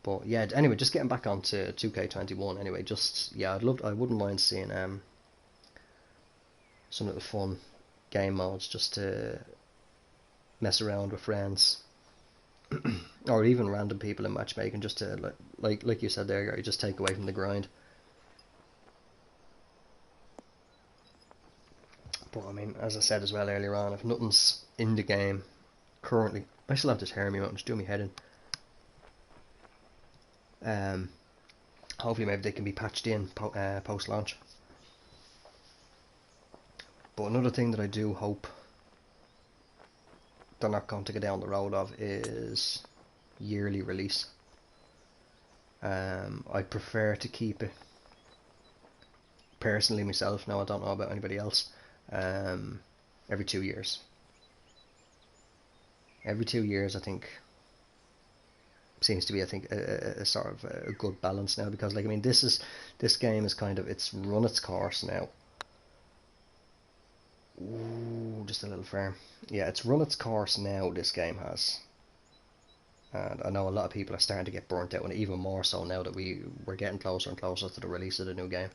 But yeah, anyway, just getting back onto 2K21 anyway, just, yeah, I wouldn't mind seeing some little fun game modes just to mess around with friends. Or even random people in matchmaking, just to, like you said there, just take away from the grind. But I mean, as I said as well earlier on, if nothing's in the game currently, I still have this hair in my mouth, just do me head in. Hopefully maybe they can be patched in post launch. But another thing that I do hope they're not going to go down the road of is yearly release. I prefer to keep it, personally myself, now I don't know about anybody else, every 2 years. Every 2 years, I think, seems to be, I think, a sort of a good balance now, because, like, I mean, this game is kind of, it's run its course now. Ooh, just a little firm. Yeah, it's run its course now, this game has. And I know a lot of people are starting to get burnt out, and even more so now that we're getting closer and closer to the release of the new game.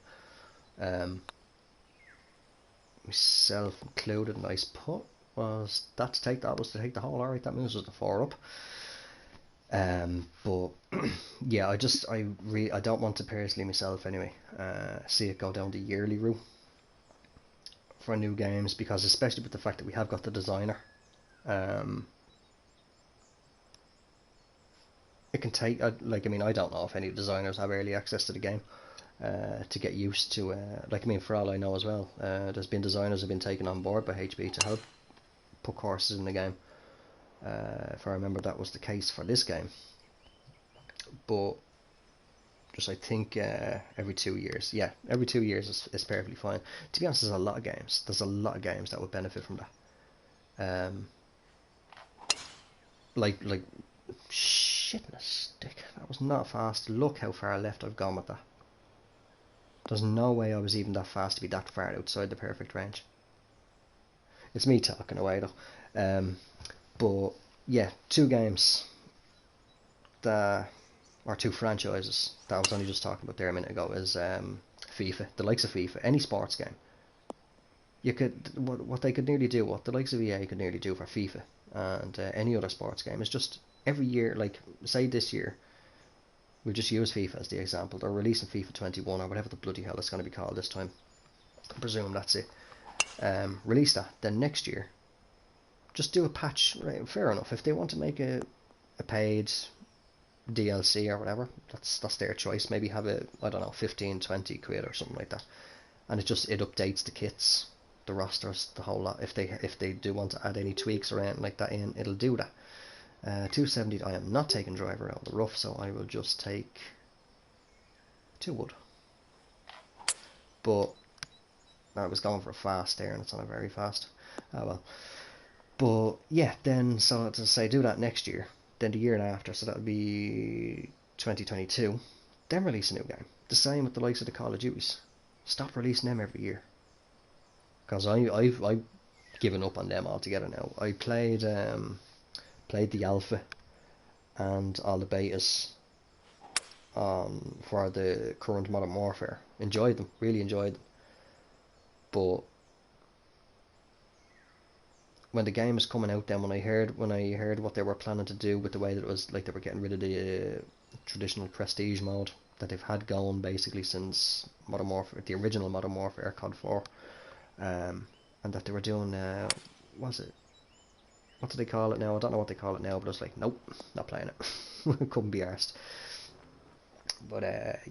Myself included, nice putt. Was to take the hole. Alright, that means it was the 4 up. But yeah, I don't want to personally myself anyway see it go down the yearly route for new games, because especially with the fact that we have got the designer, it can take, like, I mean, I don't know if any designers have early access to the game to get used to, like, I mean, for all I know as well, there's been designers who have been taken on board by HB to help put courses in the game. If I remember, that was the case for this game. But just, I think, every 2 years, yeah, every 2 years is perfectly fine. To be honest, there's a lot of games that would benefit from that. Like shit in a stick, that was not fast. Look how far left I've gone with that. There's no way I was even that fast to be that far outside the perfect range. It's me talking away though. But yeah, 2 games or 2 franchises that I was only just talking about there a minute ago is FIFA, the likes of FIFA, any sports game. You could, what they could nearly do, what the likes of EA could nearly do for FIFA and any other sports game, is just every year, like, say this year, we'll just use FIFA as the example. They're releasing FIFA 21 or whatever the bloody hell it's going to be called this time. I presume that's it. Release that. Then next year, just do a patch. Right, fair enough. If they want to make a paid DLC or whatever, that's their choice. Maybe have a, I don't know, 15, 20 quid or something like that, and it updates the kits, the rosters, the whole lot. If they do want to add any tweaks or anything like that in, it'll do that. 270. I am not taking driver out of the rough, so I will just take 2 wood. But I was going for a fast there, and it's not a very fast. Oh well. But yeah, then, so to say, do that next year, then the year after, so that would be 2022. Then release a new game. The same with the likes of the Call of Duties. Stop releasing them every year, because I've given up on them altogether now. I played the alpha and all the betas for the current Modern Warfare. Enjoyed them, really enjoyed them. But when the game was coming out, then when I heard what they were planning to do with the way that it was, like, they were getting rid of the traditional prestige mode, that they've had going basically since Modern Warfare, the original Modern Warfare COD 4, and that they were doing was it, what do they call it now? I don't know what they call it now, but it's like, nope, not playing it. Couldn't be arsed. But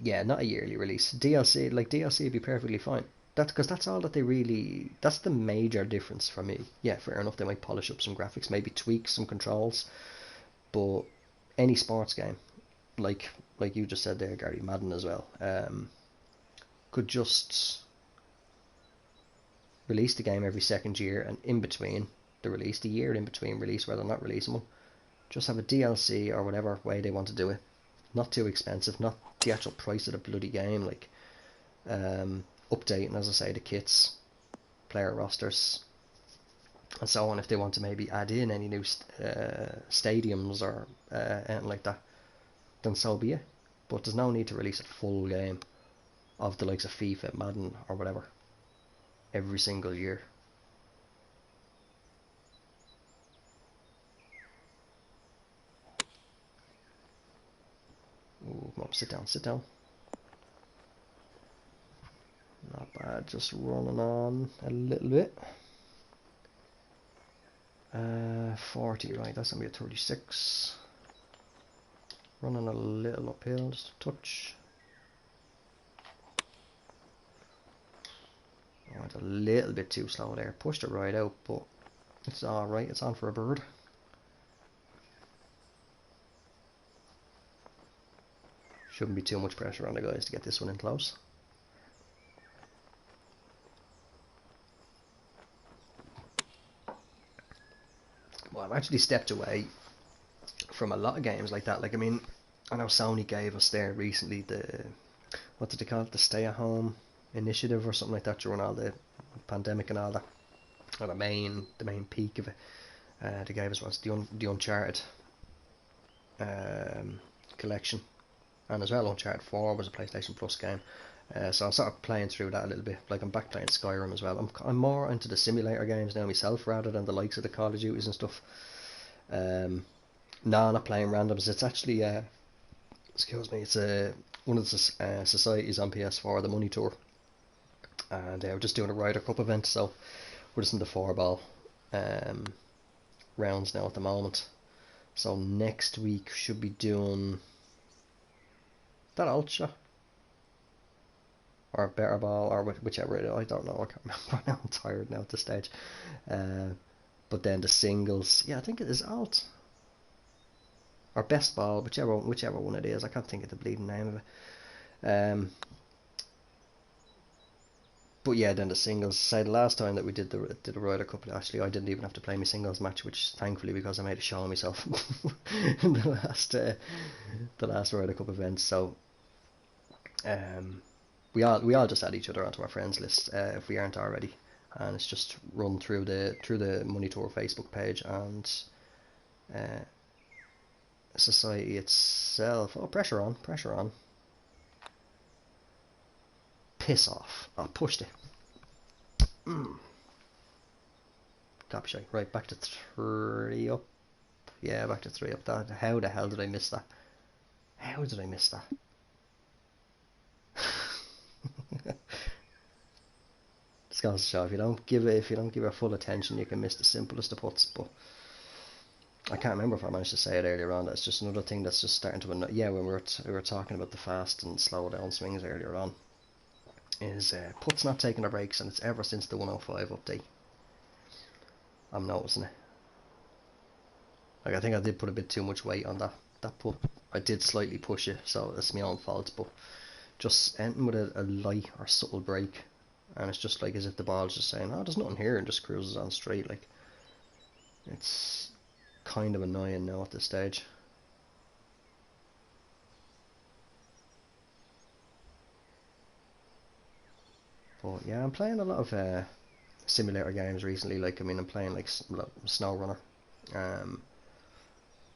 yeah, not a yearly release. DLC, like DLC would be perfectly fine. That's because that's all that they really. That's the major difference for me. Yeah, fair enough. They might polish up some graphics, maybe tweak some controls, but any sports game, like you just said there, Gary, Madden as well, could just release the game every second year, and in between the release, the year in between release where they're not releasing them, just have a DLC or whatever way they want to do it. Not too expensive, not the actual price of the bloody game, like updating, as I say, the kits, player rosters, and so on. If they want to maybe add in any new stadiums or anything like that, then so be it. But there's no need to release a full game of the likes of FIFA, Madden, or whatever every single year. Ooh, come on, sit down, sit down. Not bad, just running on a little bit. 40, right, that's going to be a 36. Running a little uphill, just a touch. I went a little bit too slow there, pushed it right out, but it's alright, it's on for a bird. Shouldn't be too much pressure on the guys to get this one in close. Well, I've actually stepped away from a lot of games like that. Like, I mean, I know Sony gave us there recently the, what did they call it, the stay-at-home initiative or something like that during all the pandemic and all that. Or the main peak of it. They gave us was the Uncharted collection, and as well Uncharted 4 was a PlayStation Plus game. So I'm sort of playing through that a little bit. Like, I'm back playing Skyrim as well. I'm more into the simulator games now myself rather than the likes of the Call of Duties and stuff. No, I'm not playing randoms. It's actually excuse me. It's one of the societies on PS4, the Money Tour, and we're just doing a Ryder Cup event. So we're just in the Fourball rounds now at the moment. So next week should be doing that Ultra or Better Ball or whichever. I don't know. I can't remember now. I'm tired now at this stage. But then the singles, yeah, I think it is Alt or Best Ball, whichever one it is. I can't think of the bleeding name of it. But yeah, then the singles. Say the last time that we did the Ryder Cup, actually, I didn't even have to play my singles match, which thankfully, because I made a show of myself in the last Ryder Cup event. So we all just add each other onto our friends list if we aren't already, and it's just run through the Money Tour Facebook page and society itself. Oh, pressure on. Piss off. I pushed it. Copy shy. Right, back to 3 up. Yeah, back to 3 up. That. How the hell did I miss that? How did I miss that? Just goes to show, if you don't give it full attention, you can miss the simplest of putts. But I can't remember if I managed to say it earlier on. That's just another thing that's just starting to annoy. Yeah, when we were talking about the fast and slow down swings earlier on, is putts not taking their breaks, and it's ever since the 105 update. I'm noticing it. Like, I think I did put a bit too much weight on that putt. I did slightly push it, so it's my own fault. But just ending with a light or subtle break, and it's just like as if the ball's just saying, "Oh, there's nothing here," and just cruises on straight. Like, it's kind of annoying now at this stage. But yeah, I'm playing a lot of simulator games recently. Like, I mean, I'm playing like SnowRunner.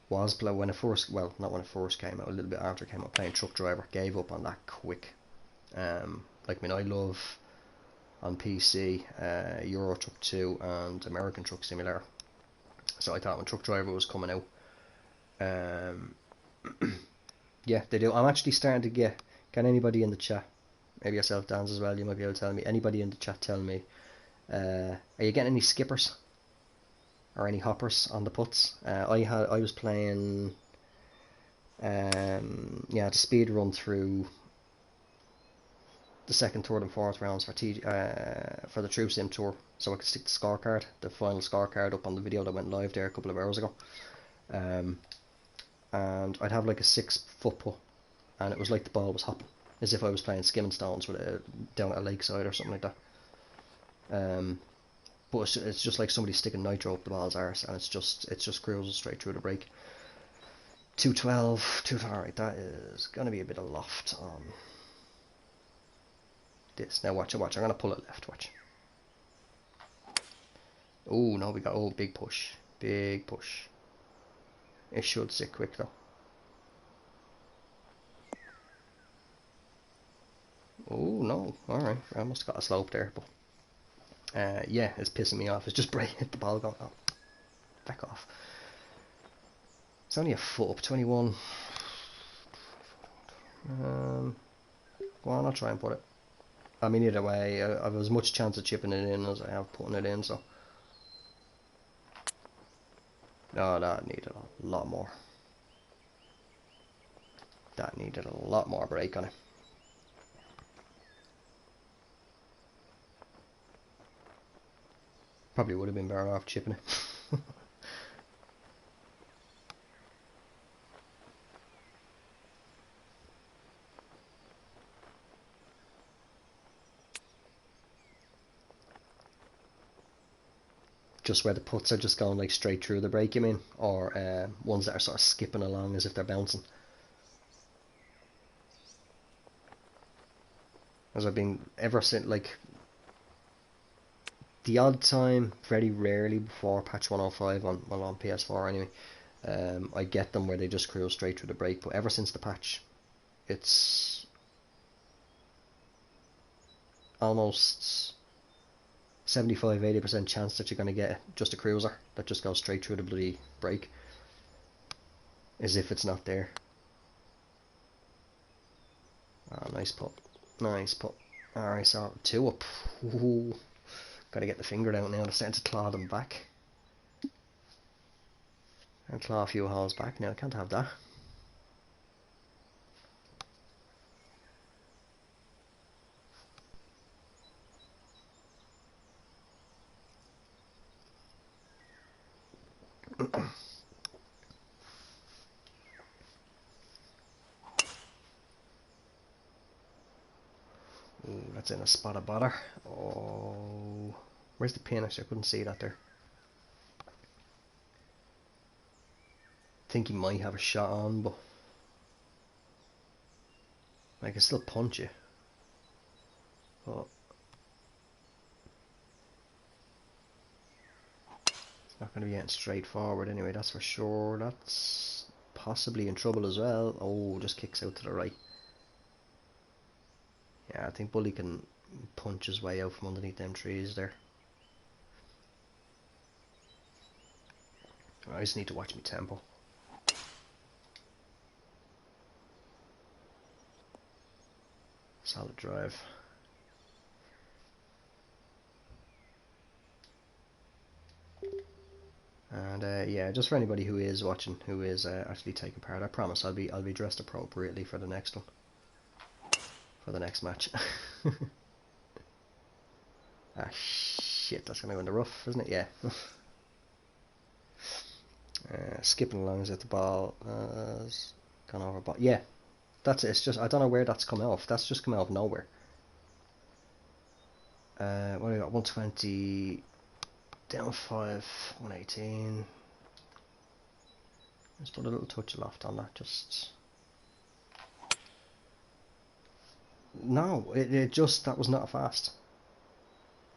Was play when it first, well, not when it first came out, a little bit after it came out, playing Truck Driver. Gave up on that quick. Like, I mean, I love on PC Euro Truck 2 and American Truck Simulator. So I thought when Truck Driver was coming out, yeah, they do. I'm actually starting to Can anybody in the chat, maybe yourself, Dans, as well, you might be able to tell me, anybody in the chat tell me, are you getting any skippers or any hoppers on the putts? I was playing the speed run through the second, third, and fourth rounds for the True Sim Tour, so I could stick the final scorecard up on the video that went live there a couple of hours ago. And I'd have like a 6-foot putt, and it was like the ball was hopping, as if I was playing skimming stones down at a lakeside or something like that. But it's just like somebody sticking nitro up the ball's arse, and it's just cruising straight through the break. 212, alright, that is gonna be a bit of loft on this. Now watch, I'm gonna pull it left, watch. Oh no, we got big push. It should sit quick though. Oh no, alright, I must have got a slope there, but yeah, it's pissing me off. It's just hit the ball going, oh, back off. It's only a foot up, 21. Go on, I'll try and put it. I mean, either way, I have as much chance of chipping it in as I have putting it in, so. No, that needed a lot more. That needed a lot more break on it. Probably would have been better off chipping it. Just where the putts are just going like straight through the break, you mean? Or ones that are sort of skipping along as if they're bouncing? As I've been ever since, like, the odd time, very rarely before patch 105 on PS4 anyway, I get them where they just cruise straight through the break, but ever since the patch, it's almost 75-80% chance that you're going to get just a cruiser that just goes straight through the bloody break, as if it's not there. Oh, nice putt. Alright, so 2 up. Ooh. Gotta get the finger out now to start to claw them back. And claw a few holes back now. I can't have that. Ooh, that's in a spot of bother. Oh, where's the pin? Actually, I couldn't see that there. Think he might have a shot on, but I can still punch it. But it's not going to be getting straight forward anyway, that's for sure. That's possibly in trouble as well. Oh, just kicks out to the right. Yeah, I think Bully can punch his way out from underneath them trees there. I just need to watch my tempo. Solid drive. And yeah, just for anybody who is watching, who is actually taking part, I promise I'll be dressed appropriately for the next one. For the next match. Ah shit, that's gonna go in the rough, isn't it? Yeah. Skipping along as if the ball has gone over. But yeah, that's it. It's just I don't know where that's come off. That's just come out of nowhere. What do we got? 120, down 5, 118. Let's put a little touch of loft on that. Just. No, it just, that was not a fast.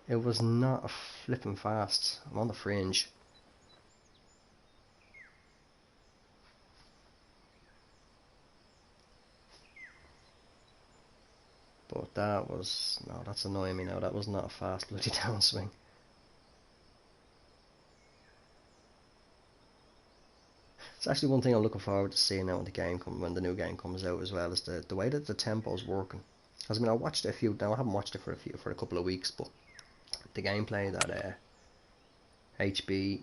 It was not a flipping fast. I'm on the fringe. But that was, no, that's annoying me now. That was not a fast bloody downswing. It's actually one thing I'm looking forward to seeing now when the new game comes out as well, is the way that the tempo's working. Because I mean, I watched it now I haven't watched it for a couple of weeks, but the gameplay that HB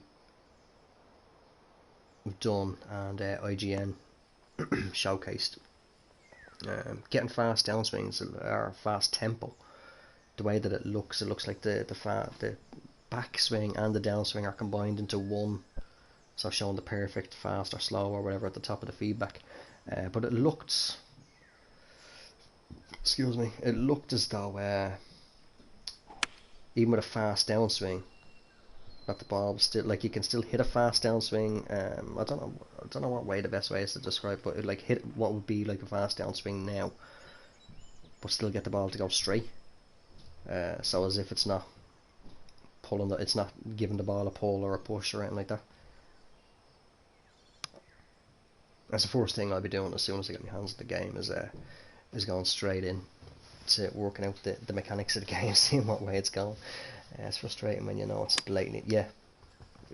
have done and IGN showcased, getting fast downswings or fast tempo, the way that it looks like the backswing and the downswing are combined into one, so showing the perfect fast or slow or whatever at the top of the feedback. But it looked, it looked as though even with a fast downswing, that the ball was still, like, you can still hit a fast downswing. I don't know what way the best way is to describe, but it, like, hit what would be like a fast downswing now, but still get the ball to go straight. So as if it's not it's not giving the ball a pull or a push or anything like that. That's the first thing I'll be doing as soon as I get my hands on the game, is going straight in to working out the mechanics of the game, seeing what way it's going. It's frustrating when you know it's blatant. Yeah,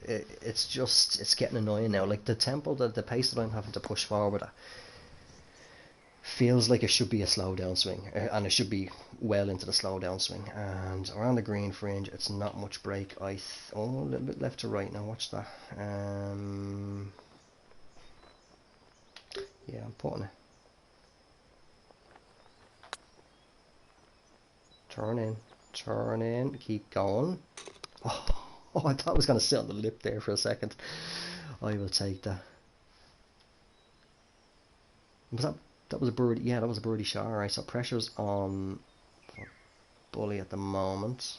it's getting annoying now. Like the tempo, the pace that I'm having to push forward at feels like it should be a slow downswing, and it should be well into the slow downswing. And around the green fringe, it's not much break. A little bit left to right now. Watch that. Yeah, I'm putting it. Turn in, keep going. Oh, I thought I was going to sit on the lip there for a second. I will take that. That was a birdie? Yeah, that was a birdie shot. Alright, so pressure's on for Bully at the moment.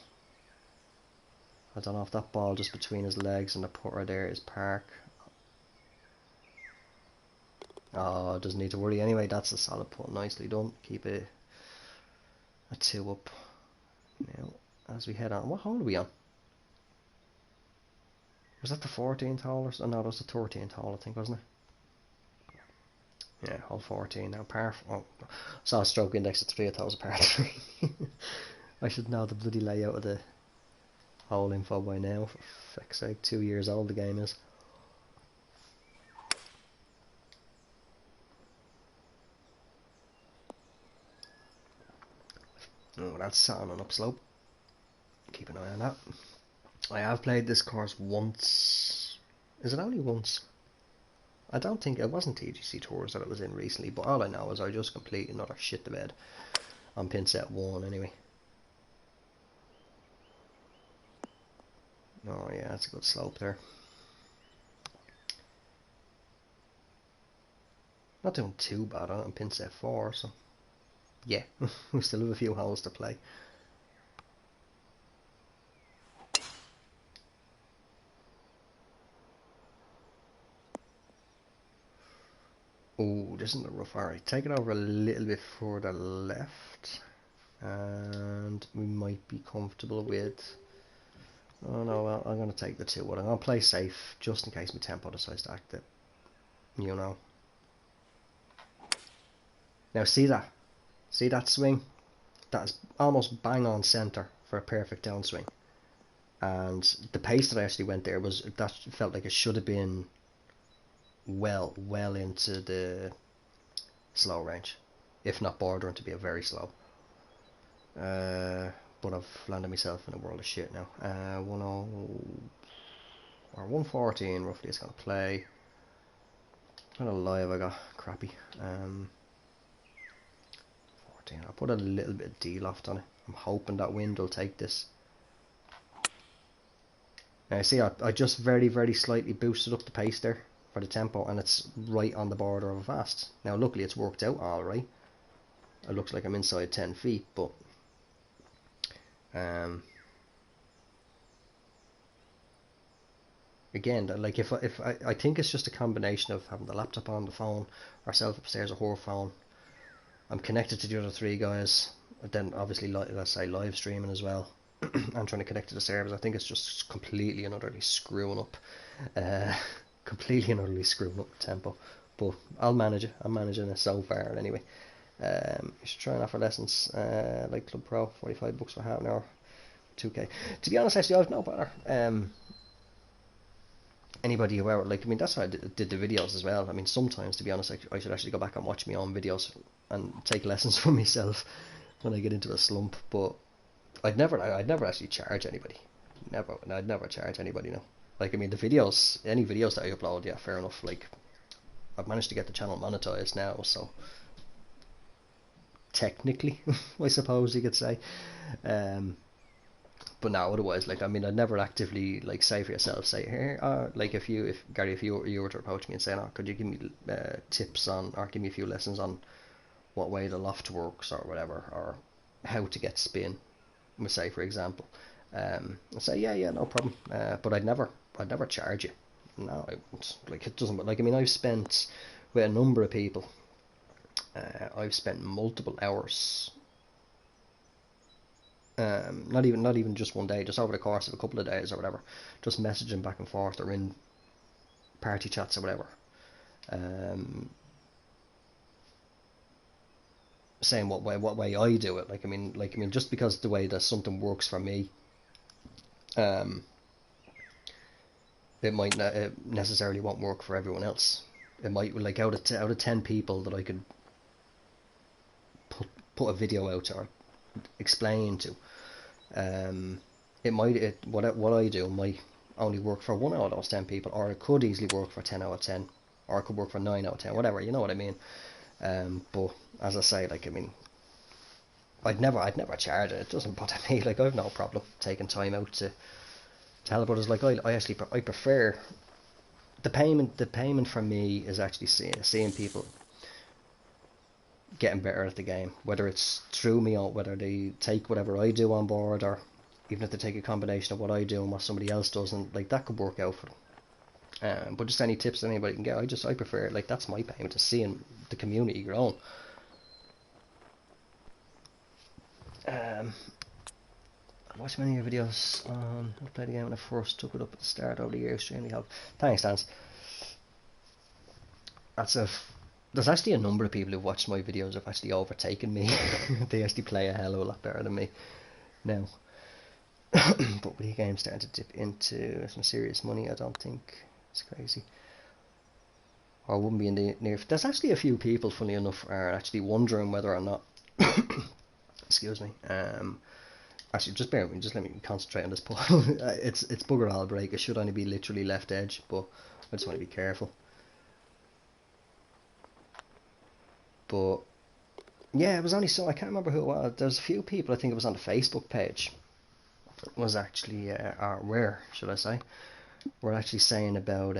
I don't know if that ball just between his legs and the putter there is park. Oh, doesn't need to worry anyway. That's a solid putt. Nicely done. Keep it a 2 up. Now, as we head on, what hole are we on? Was that the 14th hole? Or, no, that was the 13th hole, I think, wasn't it? Yeah, hole 14 now. Par. Oh, saw a stroke index at 3. I thought it was a par 3. I should know the bloody layout of the hole info by now. For fuck's sake, 2 years old the game is. Oh, that's sat on an upslope. Keep an eye on that. I have played this course once. Is it only once? I don't think it wasn't TGC Tours that it was in recently, but all I know is I just completed another shit the bed on pin set 1 anyway. Oh yeah, that's a good slope there. Not doing too bad on pin set 4, so yeah, we still have a few holes to play. Oh, this isn't a rough. Alright, take it over a little bit further left, and we might be comfortable with. Oh no, well, I'm going to take the 2 wood. I'm going to play safe just in case my tempo decides to act it. You know. Now see that? See that swing? That's almost bang on centre for a perfect downswing. And the pace that I actually went there that felt like it should have been well into the slow range, if not bordering to be a very slow. But I've landed myself in a world of shit now. 10 or 114 roughly it's gonna play. Kind of live I got crappy. 14. I'll put a little bit of D-loft on it. I'm hoping that wind will take this. Now see, I just very slightly boosted up the pace there for the tempo, and it's right on the border of a fast. Now luckily it's worked out alright. It looks like I'm inside 10 feet, but again, like if I think it's just a combination of having the laptop on, the phone, ourselves upstairs, a her phone. I'm connected to the other 3 guys, but then obviously let's say live streaming as well. I'm trying to connect to the servers. I think it's just completely and utterly screwing up. Completely and utterly screwing up the tempo. But I'll manage it. I'm managing it so far anyway. You should try and offer lessons like Club Pro, $45 for half an hour, 2k. To be honest, actually, I've no better. anybody who ever, like, I mean, that's why I did the videos as well. I mean, sometimes, to be honest, I should actually go back and watch my own videos and take lessons from myself when I get into a slump. But I'd never actually charge anybody. Never, I'd never charge anybody. No, like, I mean, the videos, any videos that I upload, yeah, fair enough. Like, I've managed to get the channel monetized now, so technically, I suppose you could say. But now, otherwise, like, I mean, I'd never actively, like, say for yourself, say here, like, if Gary, if you were to approach me and say, oh, could you give me tips on, or give me a few lessons on what way the loft works or whatever, or how to get spin, say for example, I'd say yeah, no problem. But I'd never charge you. No, like, it doesn't. Like, I mean, I've spent with a number of people. I've spent multiple hours. Not even just one day, just over the course of a couple of days or whatever, just messaging back and forth or in party chats or whatever, saying what way I do it. Like, I mean, just because the way that something works for me, it might not, it necessarily won't work for everyone else. It might, like, out of 10 people that I could put a video out to or explain to, what I do might only work for 1 out of those 10 people, or it could easily work for 10 out of 10, or it could work for 9 out of 10, whatever, you know what I mean. But as I say, like, I mean, I'd never charge it. It doesn't bother me. Like, I've no problem taking time out to tell others. Like, I prefer the payment. The payment for me is actually seeing people getting better at the game, whether it's through me or whether they take whatever I do on board, or even if they take a combination of what I do and what somebody else does, and like, that could work out for them. But just any tips that anybody can get, I prefer it. Like, that's my payment, to seeing the community grown. I watched many of your videos on. I played the game when I first took it up at the start of the year. Extremely helpful. Thanks, Dan. There's actually a number of people who've watched my videos have actually overtaken me. They actually play a hell of a lot better than me now. But with the game starting to dip into some serious money, I don't think it's crazy. Or wouldn't be in the near. There's actually a few people, funny enough, are actually wondering whether or not. Excuse me. Actually, just bear with me. Just let me concentrate on this pull. It's bugger all break. It should only be literally left edge, but I just want to be careful. But yeah, it was only so, I can't remember who it was. There's a few people, I think it was on the Facebook page, was actually, or where should I say, were actually saying about,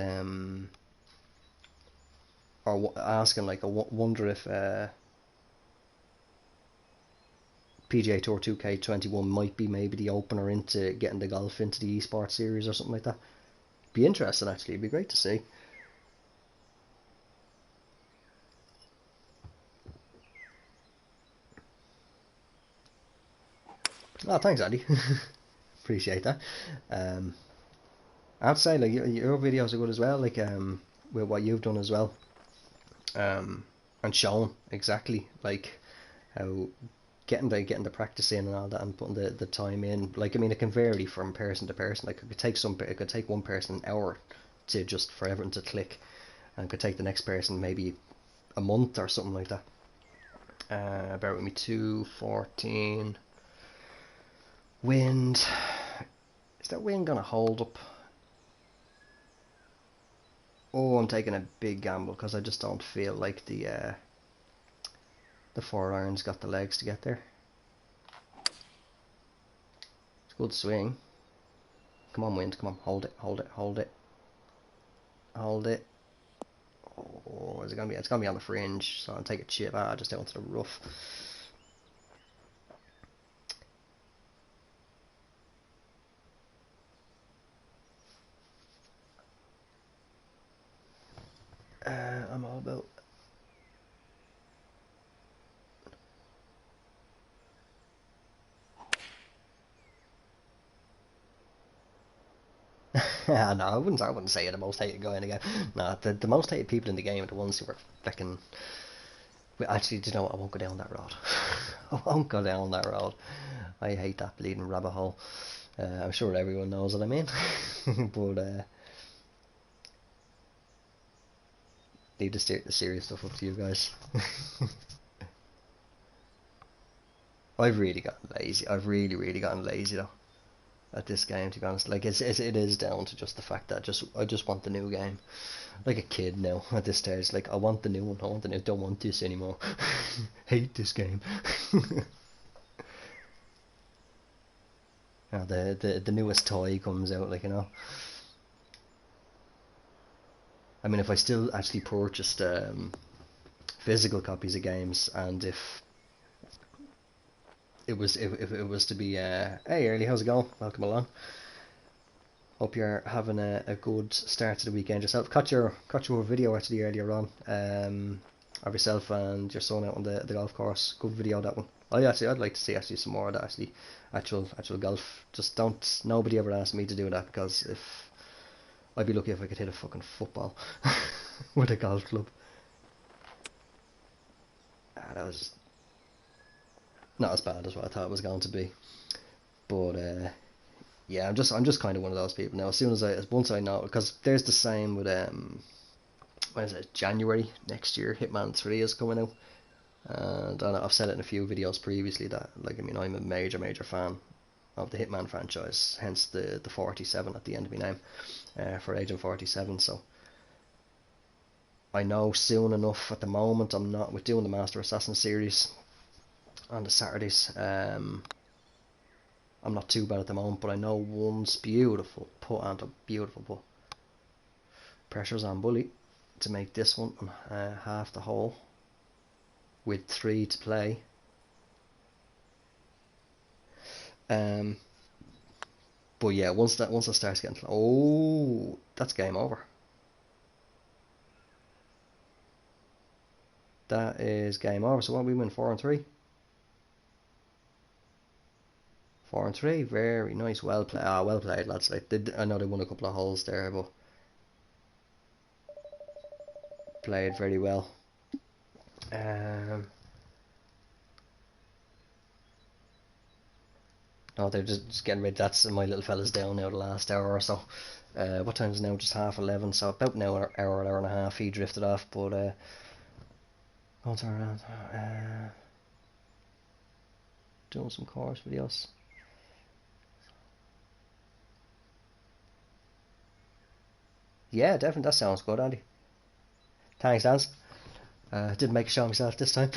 or asking, like, I wonder if PGA Tour 2K21 might be maybe the opener into getting the golf into the esports series or something like that. Be interesting, actually. It'd be great to see. Oh, thanks, Andy. Appreciate that. I'd say, like, your videos are good as well, like, with what you've done as well, and showing exactly, like, how getting the practice in and all that, and putting the time in. Like, I mean, it can vary from person to person. Like, it could take one person an hour to just for everything to click, and it could take the next person maybe a month or something like that. Bear with me. 214. Wind. Is that wind gonna hold up? Oh, I'm taking a big gamble because I just don't feel like the 4-iron's got the legs to get there. It's a good swing. Come on, wind. Come on, hold it, hold it, hold it, hold it. Oh, is it gonna be? It's gonna be on the fringe, so I'll take a chip. Just out into the rough. I'm all about. No, I wouldn't say you're the most hated guy in the game. No, the most hated people in the game are the ones who are fucking. Actually, do you know what? I won't go down that road. I won't go down that road. I hate that bleeding rabbit hole. I'm sure everyone knows what I mean. But leave the serious stuff up to you guys. I've really gotten lazy. I've really gotten lazy though at this game, to be honest. Like it is down to just the fact that I just want the new game, like a kid now at this stage. Like I want the new one. I want the new. Don't want this anymore. Hate this game. Now the newest toy comes out, like, you know. I mean, if I still actually purchased physical copies of games, and if it was to be hey Early, how's it going? Welcome along. Hope you're having a good start to the weekend yourself. Caught your video actually earlier on, of yourself and your son out on the golf course. Good video, that one. I'd like to see actually some more of that, actually, actual golf. Just nobody ever asked me to do that, because if I'd be lucky if I could hit a fucking football with a golf club. That was not as bad as what I thought it was going to be, but yeah, I'm just kind of one of those people now. Once I know, because there's the same with when is it, January next year, Hitman 3 is coming out, and I've said it in a few videos previously that, like, I mean, I'm a major fan of the Hitman franchise, hence the 47 at the end of my name, for Agent 47. So I know soon enough. At the moment, I'm not with doing the Master Assassin series on the Saturdays. I'm not too bad at the moment, but I know one's beautiful put and a beautiful put. Pressure's on Bully to make this one half the hole with 3 to play. But yeah, once that starts getting, oh, that's game over. That is game over. So what, we win 4-3. 4-3, very nice, well played. Well played, lads. Like, I know they won a couple of holes there, but played very well. No, they're just getting rid. That's my little fella's down now the last hour or so. What time is it now? Just 11:30. So about an hour and a half. He drifted off, but going to around, doing some course videos. Yeah, definitely. That sounds good, Andy. Thanks, Dan. Didn't make a show myself this time.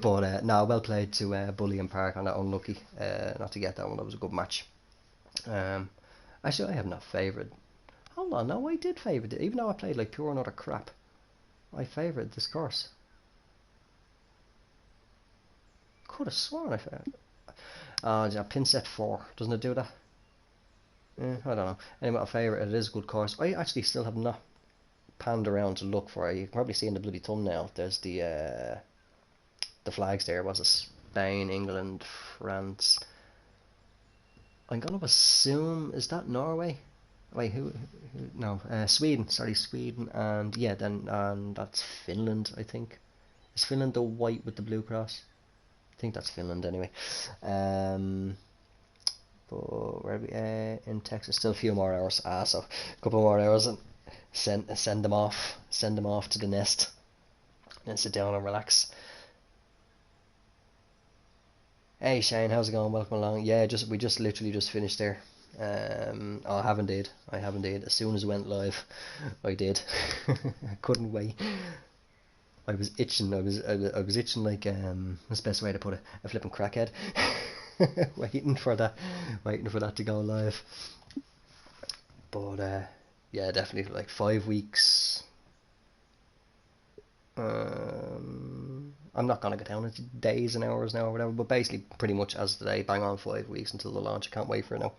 But no, well played to Bully and Park on that. Unlucky not to get that one. That was a good match. Actually, I have not favoured. Hold on, no, I did favour it. Even though I played like pure and utter crap, I favoured this course. Could have sworn I favoured. Yeah, pin set 4. Doesn't it do that? I don't know. Anyway, I favourite it. It is a good course. I actually still have not panned around to look for it. You can probably see in the bloody thumbnail. There's the flags there. Was it Spain, England, France? I'm gonna assume, is that Norway? Wait, who no, Sweden. Sorry, Sweden, and yeah, and that's Finland. I think is Finland the white with the blue cross. I think that's Finland anyway. But where are we? In Texas, still a few more hours. So a couple more hours, and send them off to the nest, and sit down and relax. Hey Shane, how's it going? Welcome along. Yeah, we literally just finished there. I have indeed. As soon as it went live, I did. I couldn't wait. I was itching. I was itching like what's the best way to put it? A flipping crackhead. waiting for that to go live. But yeah, definitely like 5 weeks. I'm not gonna go down into days and hours now or whatever, but basically pretty much as today, bang on 5 weeks until the launch. I can't wait for it now.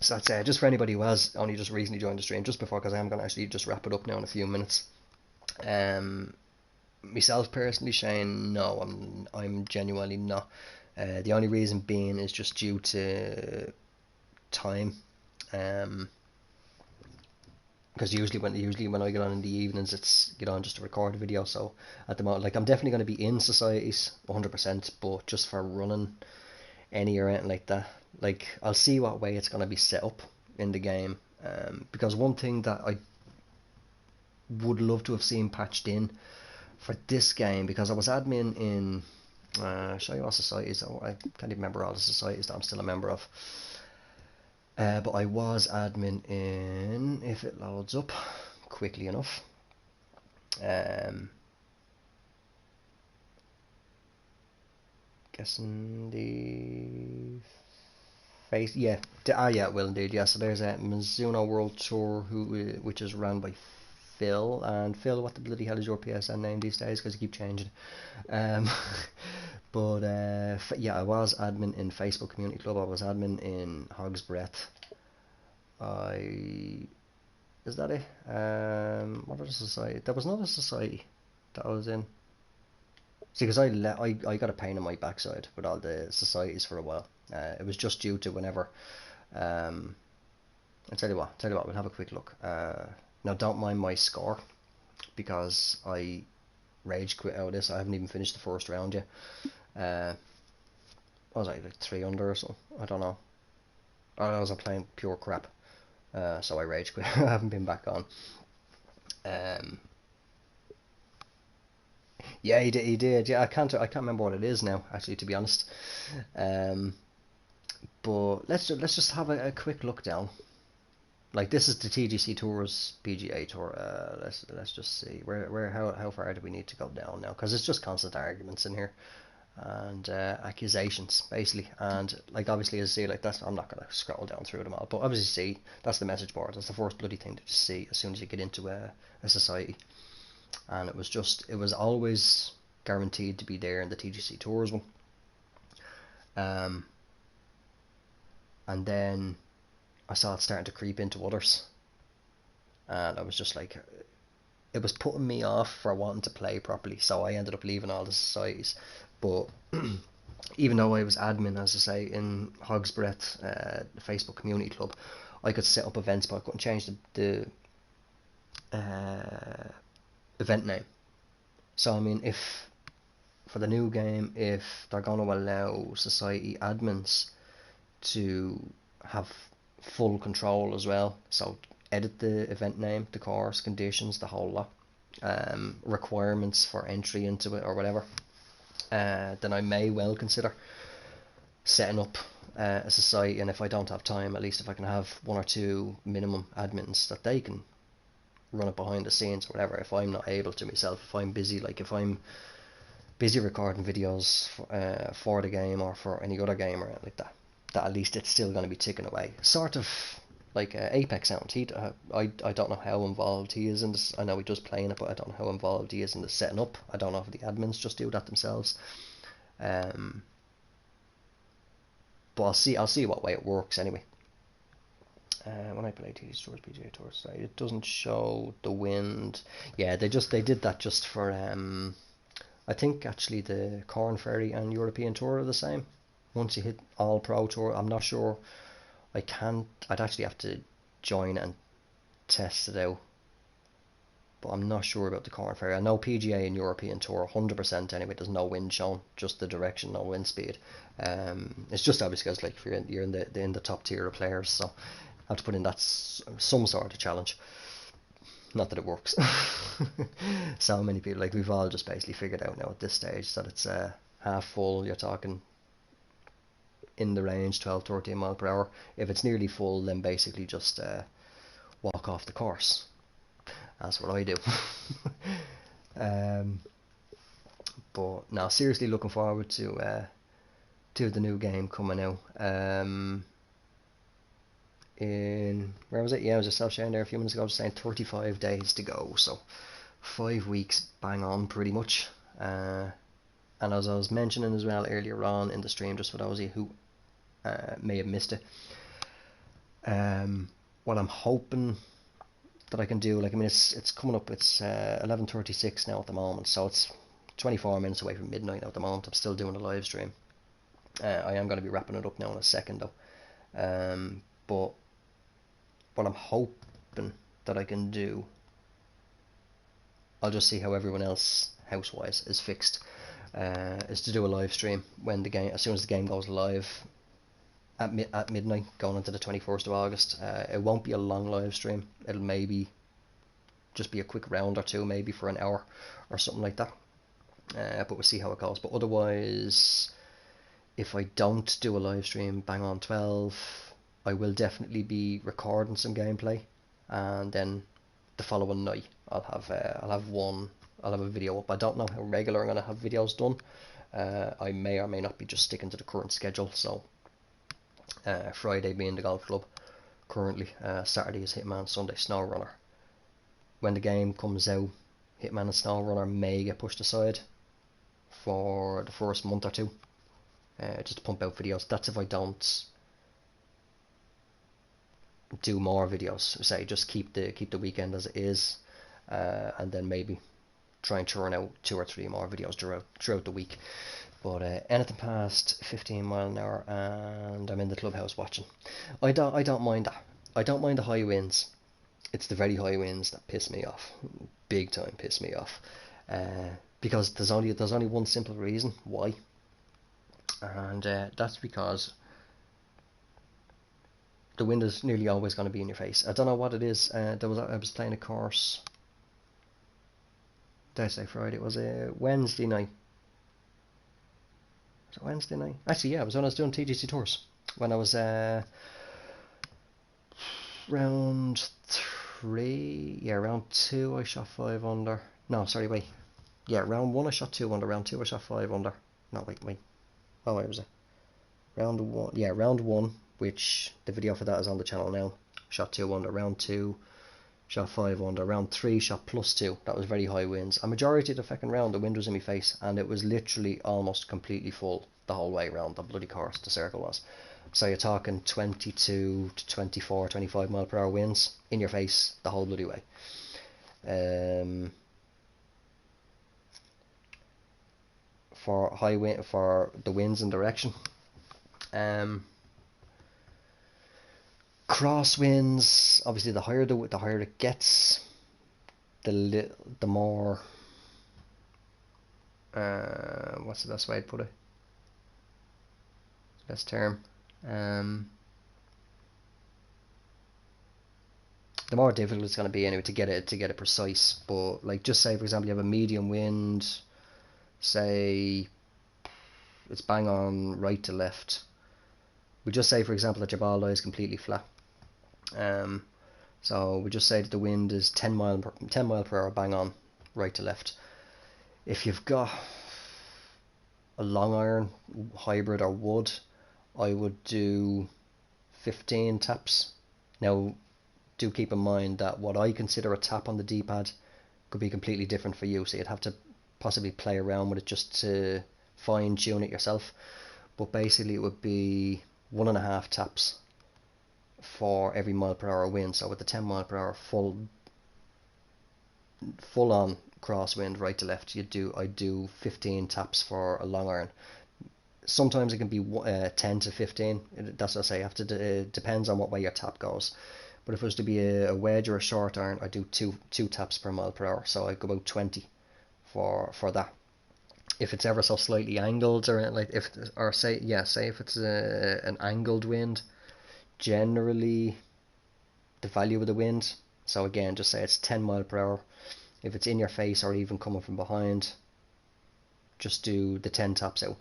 So that's just for anybody who has only just recently joined the stream, just before, because I am going to actually just wrap it up now in a few minutes. Myself personally, Shane, no, I'm genuinely not. The only reason being is just due to time. Because usually when I get on in the evenings, it's get on just to record a video. So at the moment, like, I'm definitely going to be in societies 100%, but just for running any or anything like that, like, I'll see what way it's going to be set up in the game, Because one thing that I would love to have seen patched in for this game, because I was admin in show you what societies. I can't even remember all the societies that I'm still a member of. But I was admin in, if it loads up quickly enough, guessing the face, yeah, yeah, it will indeed, yeah. So there's a Mizuno World Tour, which is run by Phil, and Phil, what the bloody hell is your PSN name these days? Because you keep changing. But yeah, I was admin in Facebook Community Club. I was admin in Hog's Breath. Is that it? What other society? There was another society that I was in. See, because I got a pain in my backside with all the societies for a while. It was just due to whenever. I'll tell you what. We'll have a quick look. Now, don't mind my score, because I rage quit out of this. I haven't even finished the first round yet. What was I, like 3 under or something? I don't know. I was playing pure crap. So I rage quit. I haven't been back on. Yeah, he did. Yeah, I can't remember what it is now, actually, to be honest. But let's just have a quick look down. Like, this is the TGC Tour's PGA Tour. Let's just see how far do we need to go down now, because it's just constant arguments in here, and accusations basically. And like, obviously, as I see, like, that's, I'm not gonna scroll down through them all, but obviously see, that's the message board. That's the first bloody thing to just see as soon as you get into a society. And it was always guaranteed to be there in the TGC Tours one. And then I saw it starting to creep into others, and I was just like, it was putting me off for wanting to play properly, so I ended up leaving all the societies. But even though I was admin, as I say, in Hog's Breath, the Facebook Community Club, I could set up events, but I couldn't change the event name. So I mean, if for the new game, if they're going to allow society admins to have full control as well, so edit the event name, the course, conditions, the whole lot, requirements for entry into it or whatever, then I may well consider setting up a society. And if I don't have time, at least if I can have 1 or 2 minimum admins that they can run it behind the scenes or whatever, if I'm not able to myself, if I'm busy, like if I'm busy recording videos for the game or for any other game or like that at least it's still going to be ticking away. Sort of like Apex Sound. I don't know how involved he is in this. I know he does playing it, but I don't know how involved he is in the setting up. I don't know if the admins just do that themselves. But I'll see what way it works anyway. When I play TD Tours, PGA Tour, so it doesn't show the wind. Yeah, they did that just for I think actually the Corn Ferry and European Tour are the same. Once you hit All Pro Tour, I'm not sure. I'd actually have to join and test it out, but I'm not sure about the Corn Ferry. I know PGA and European Tour 100% anyway. There's no wind shown, just the direction, no wind speed. It's just obviously because like if you're in the top tier of players, so I have to put in that some sort of challenge. Not that it works. So many people, like, we've all just basically figured out now at this stage that it's half full. You're talking in the range 12-13 mile per hour. If it's nearly full, then basically just walk off the course. That's what I do. But now, seriously looking forward to the new game coming out. In where was it? Yeah, I was just sharing there a few minutes ago, just saying 35 days to go, so 5 weeks bang on pretty much. And as I was mentioning as well earlier on in the stream, just for those of you who may have missed it, what I'm hoping that I can do, like, I mean, it's coming up, it's 11:36 now at the moment, so it's 24 minutes away from midnight now at the moment. I'm still doing a live stream. I am going to be wrapping it up now in a second though. But what I'm hoping that I can do, I'll just see how everyone else house-wise is fixed, is to do a live stream when the game, as soon as the game goes live, at midnight going into the 21st of August. It won't be a long live stream. It'll maybe just be a quick round or two, maybe for an hour or something like that. But we'll see how it goes. But otherwise, if I don't do a live stream bang on 12, I will definitely be recording some gameplay, and then the following night I'll have a video up. I don't know how regular I'm gonna have videos done. I may or may not be just sticking to the current schedule. So Friday being the golf club currently, Saturday is Hitman, Sunday SnowRunner. When the game comes out, Hitman and SnowRunner may get pushed aside for the first month or two, just to pump out videos. That's if I don't do more videos. Say just keep the weekend as it is, and then maybe try and churn out 2 or 3 more videos throughout the week. But anything past 15 mile an hour, and I'm in the clubhouse watching. I don't mind that. I don't mind the high winds. It's the very high winds that piss me off, big time piss me off. Because there's only one simple reason why, and that's because the wind is nearly always going to be in your face. I don't know what it is. I was playing a course. Did I say Friday? It was a Wednesday night. Was it Wednesday night? Actually, yeah, it was when I was doing TGC tours. When I was round 3, yeah, round 2 I shot 5 under. No, sorry, wait. Yeah, round 1 I shot 2 under. Round 2 I shot 5 under. No, wait. Oh, where was it? Round 1. Yeah, round 1, which the video for that is on the channel now. Shot 2 under. Round 2 shot 5 under. Round 3 shot +2. That was very high winds. A majority of the fucking round, the wind was in my face, and it was literally almost completely full the whole way around the bloody course. The circle was. So you're talking 22 to 24, 25 mile per hour winds in your face the whole bloody way. For high wind, for the winds and direction. Crosswinds, obviously the higher it gets, the more what's the best way to put it? Best term. The more difficult it's going to be anyway to get it precise. But like, just say for example you have a medium wind, say it's bang on right to left. We just say for example that your ball lies completely flat. So we just say that the wind is 10 mile per hour bang on right to left. If you've got a long iron, hybrid or wood, I would do 15 taps. Now do keep in mind that what I consider a tap on the D-pad could be completely different for you, so you'd have to possibly play around with it just to fine tune it yourself. But basically it would be 1.5 taps for every mile per hour wind. So with the 10 mile per hour full on crosswind right to left, I do 15 taps for a long iron. Sometimes it can be 10 to 15. That's what I say. It depends on what way your tap goes. But if it was to be a wedge or a short iron, I do two taps per mile per hour. So I go about 20 for that. If it's ever so slightly angled, or like say if it's an angled wind, generally the value of the wind. So again, just say it's 10 mile per hour. If it's in your face or even coming from behind, just do the 10 taps out,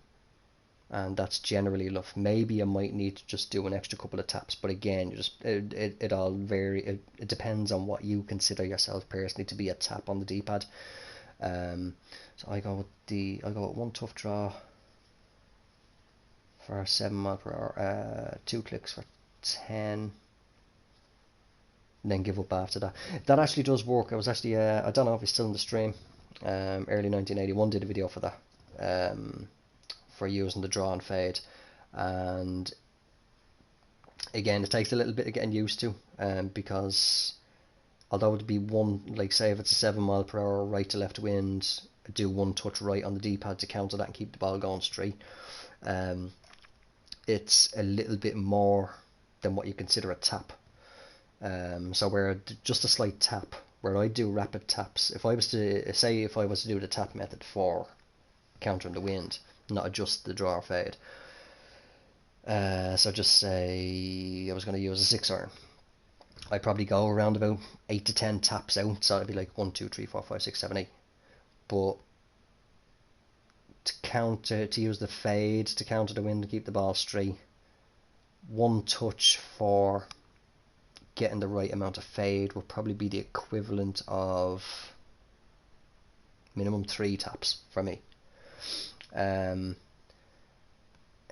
and that's generally enough. Maybe I might need to just do an extra couple of taps, but again, it all vary. It depends on what you consider yourself personally to be a tap on the D-pad. So I go with one tough draw for 7 mile per hour, 2 clicks for 10, and then give up after that. That actually does work. I was actually I don't know if it's still in the stream. Early 1981 did a video for that, for using the draw and fade, and again it takes a little bit of getting used to, because although it'd be one, like say if it's a 7 mile per hour right to left wind, do one touch right on the D-pad to counter that and keep the ball going straight. It's a little bit more than what you consider a tap. So where just a slight tap, where I do rapid taps, if I was to do the tap method for countering the wind, not adjust the draw or fade, So just say I was going to use a 6 iron. I'd probably go around about 8 to 10 taps out, so it'd be like 1, 2, 3, 4, 5, 6, 7, 8. But to use the fade to counter the wind to keep the ball straight, one touch for getting the right amount of fade would probably be the equivalent of minimum 3 taps for me.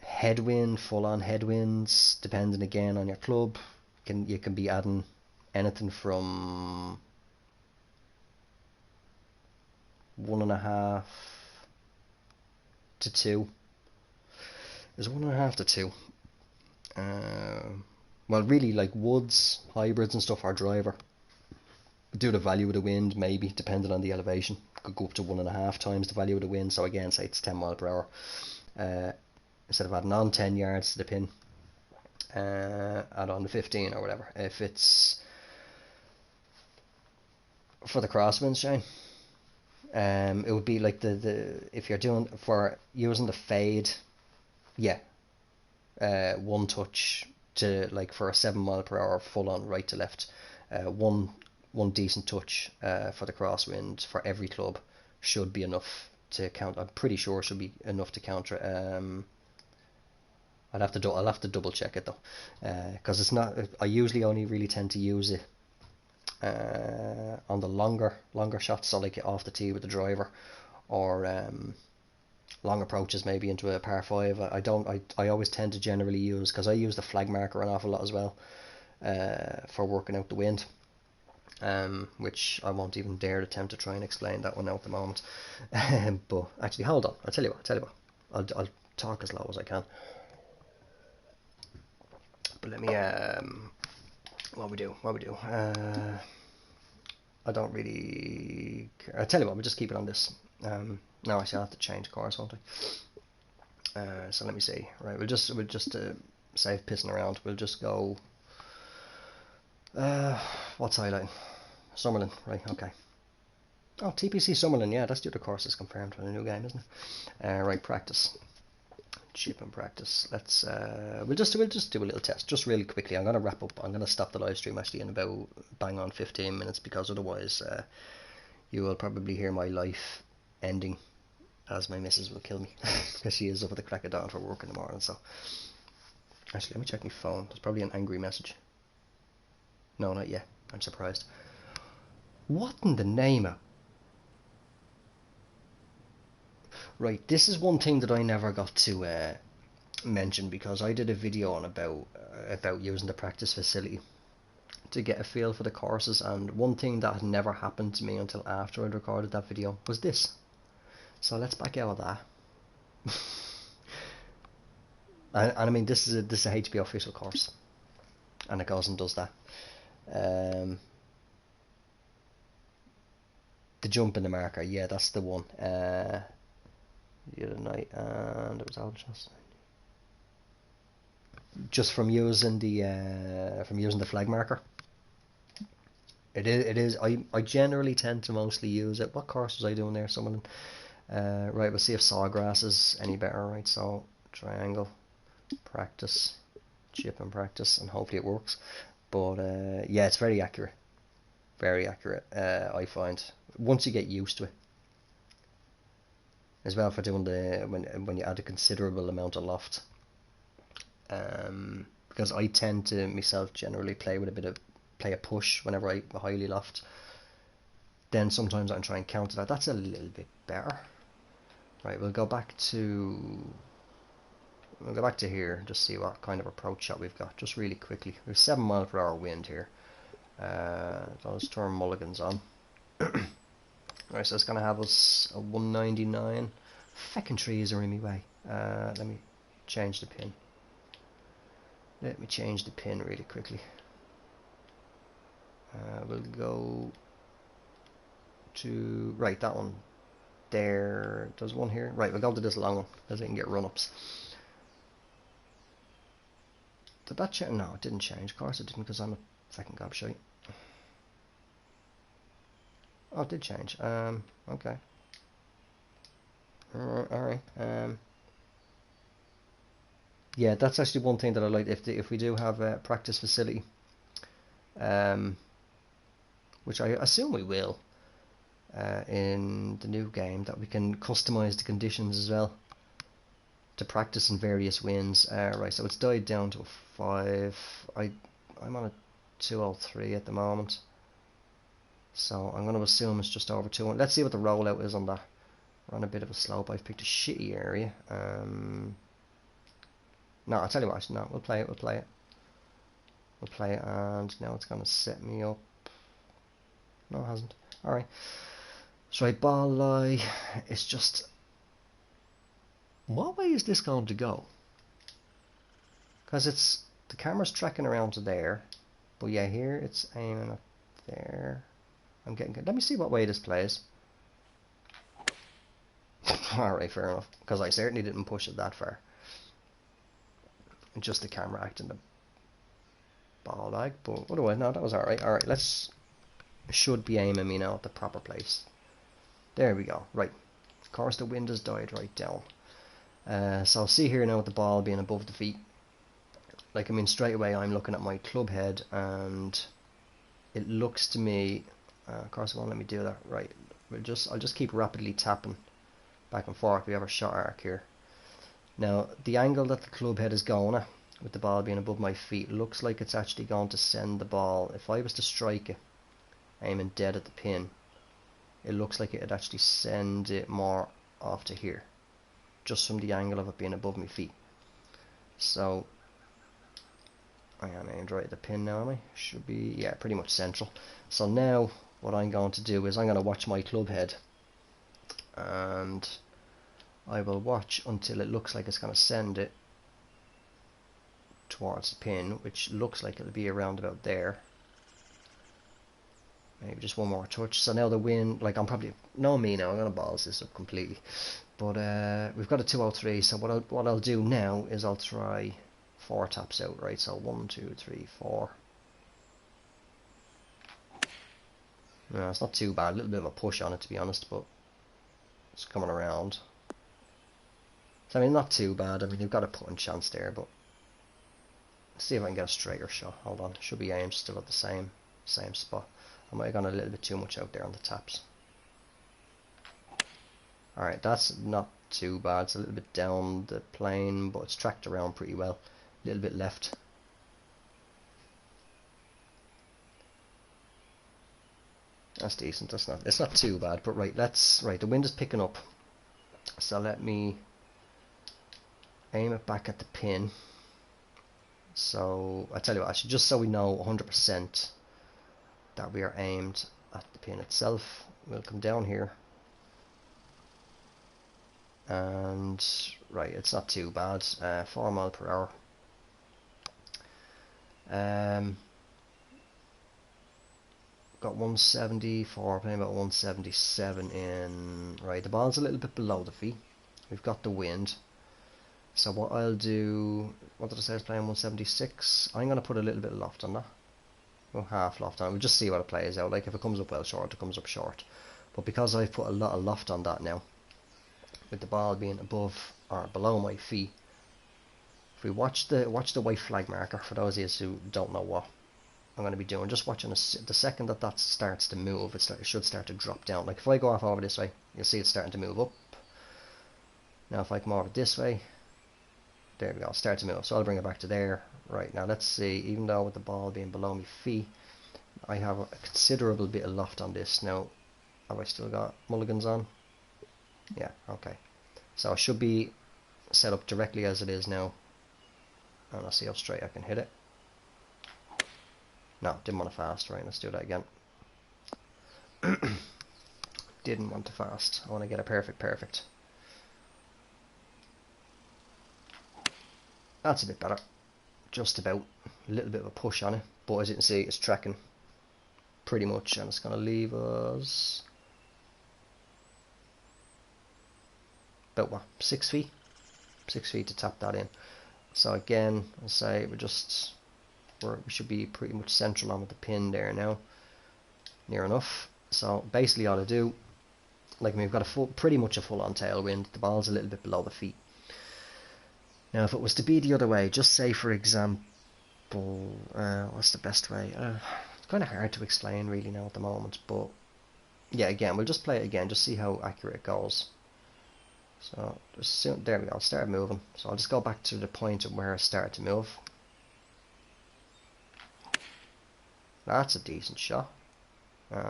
Headwind, full on headwinds, depending again on your club, you can be adding anything from 1.5 to 2. Is 1.5 to 2. Well, really, like woods, hybrids and stuff, or driver. Do the value of the wind, maybe, depending on the elevation. Could go up to 1.5 times the value of the wind. So again, say it's 10 mile per hour. Instead of adding on 10 yards to the pin, add on the 15 or whatever. If it's for the crosswinds, Shane, it would be like the if you're doing for using the fade, yeah, one touch to like for a 7 mile per hour full on right to left, one decent touch for the crosswind for every club should be enough to count. I'm pretty sure it should be enough to counter. I'll have to double check it though, because it's not. I usually only really tend to use it on the longer shots, so like off the tee with the driver, or long approaches maybe into a par 5. I always tend to generally use, because I use the flag marker an awful lot as well, for working out the wind, which I won't even dare attempt to try and explain that one out at the moment. But actually, hold on. I'll tell you what. I'll talk as low as I can. But let me what we do. I don't really care. I tell you what, we'll just keep it on this. Now I shall have to change course, won't I? So let me see. Right, we'll just save pissing around. We'll just go. What's highlighting? Summerlin, right? Okay. Oh, TPC Summerlin. Yeah, that's the other course is confirmed for the new game, isn't it? Right, practice. Chip and practice. Let's we'll just do a little test, just really quickly. I'm gonna wrap up. I'm gonna stop the live stream actually in about bang on 15 minutes, because otherwise you will probably hear my life ending, as my missus will kill me because she is up at the crack of dawn for work in the morning. So actually, let me check my phone. There's probably an angry message. No, not yet. I'm surprised. What in the name of... Right, this is one thing that I never got to mention, because I did a video on about using the practice facility to get a feel for the courses, and one thing that had never happened to me until after I'd recorded that video was this. So let's back out of that. and I mean, this is a HBO official course, and it goes and does that. The jump in the marker, yeah, that's the one. The other night, and it was all just from using the flag marker. It is. I generally tend to mostly use it. What course was I doing there? Someone. Right, we'll see if sawgrass is any better. Right, so triangle, practice, chip and practice, and hopefully it works. But yeah, it's very accurate. Very accurate. I find once you get used to it. As well for doing when you add a considerable amount of loft, because I tend to myself generally play a push whenever I highly loft. Then sometimes I try and counter that. That's a little bit better. Right, we'll go back to here, just see what kind of approach shot we've got, just really quickly. We have 7 mile per hour wind here. Let's turn mulligans on. Right, so it's going to have us a 199. Feckin' trees are in my way. Let me change the pin. Really quickly. We'll go to... Right, that one. There. There's one here. Right, we'll go to this long one, because I can get run-ups. Did that change? No, it didn't change. Of course it didn't, because I'm a fucking gobshite. Oh, it did change. Okay. Alright. Yeah, that's actually one thing that I like. If we do have a practice facility, which I assume we will, in the new game, that we can customize the conditions as well to practice in various winds. Right, so it's died down to a 5. I'm on a 203 at the moment, so I'm going to assume it's just over 200. Let's see what the rollout is on that. We're on a bit of a slope. I've picked a shitty area. No, I'll tell you what. No, we'll play it. We'll play it, and now it's going to set me up. No, it hasn't. All right. So I ball lie. It's just, what way is this going to go? Because it's, the camera's tracking around to there, but yeah, here it's aiming up there. I'm getting good. Let me see what way this plays. Alright, fair enough, because I certainly didn't push it that far. Just the camera acting the ball lag, but otherwise, no, that was alright. Alright, let's, should be aiming me now at the proper place. There we go. Right, of course the wind has died right down. So I'll see here now with the ball being above the feet. Like, I mean, straight away I'm looking at my club head, and it looks to me, of course it won't let me do that. Right, I'll just keep rapidly tapping back and forth. We have our shot arc here. Now, the angle that the club head is going at, with the ball being above my feet, looks like it's actually going to send the ball, if I was to strike it, aiming dead at the pin, it looks like it'd actually send it more off to here, just from the angle of it being above my feet. So, I am aimed right at the pin now, am I? Should be, yeah, pretty much central. So now, what I'm going to do is I'm going to watch my club head, and I will watch until it looks like it's going to send it towards the pin, which looks like it'll be around about there. Maybe just one more touch. So now the wind, like, I'm probably, no me now, I'm going to balls this up completely. But we've got a 203, so what I'll do now is I'll try 4 taps out, right? So 1, 2, 3, 4. No, it's not too bad. A little bit of a push on it, to be honest, but it's coming around. So I mean, not too bad. I mean, you've got a putting chance there, but let's see if I can get a straighter shot. Hold on, should be aimed still at the same spot. I might have gone a little bit too much out there on the taps. Alright, that's not too bad. It's a little bit down the plane, but it's tracked around pretty well. A little bit left. That's decent. It's not too bad. But right, the wind is picking up. So let me aim it back at the pin. So I tell you what, actually, just so we know 100% that we are aimed at the pin itself, we'll come down here. And right, it's not too bad. 4 miles per hour. Got 174, playing about 177 in. Right, the ball's a little bit below the feet. We've got the wind. So what I'll do, what did I say I was playing, 176? I'm going to put a little bit of loft on that. Well, half loft on it. We'll just see what it plays out. Like, if it comes up well short, it comes up short. But because I've put a lot of loft on that now, with the ball being above or below my feet, if we watch the white flag marker, for those of you who don't know what I'm going to be doing, just watching the second that starts to move, it should start to drop down. Like, if I go off over this way, you'll see it's starting to move up. Now if I come over this way, there we go, start to move. So I'll bring it back to there. Right, now let's see, even though with the ball being below my feet, I have a considerable bit of loft on this. Now, have I still got mulligans on? Yeah, okay. So I should be set up directly as it is now. And I'll see how straight I can hit it. No, didn't want to fast. Right, let's do that again. Didn't want to fast. I want to get a perfect. That's a bit better. Just about. A little bit of a push on it. But as you can see, it's tracking pretty much. And it's going to leave us about, what, 6 feet? 6 feet to tap that in. So again, I'll say we should be pretty much central on with the pin there now. Near enough. So basically all I do, like, I mean, we've got pretty much a full on tailwind. The ball's a little bit below the feet. Now, if it was to be the other way, just say for example, what's the best way? It's kind of hard to explain really now at the moment, but yeah, again, we'll just play it again, just see how accurate it goes. So just soon, there we go, start moving. So I'll just go back to the point of where I started to move. That's a decent shot.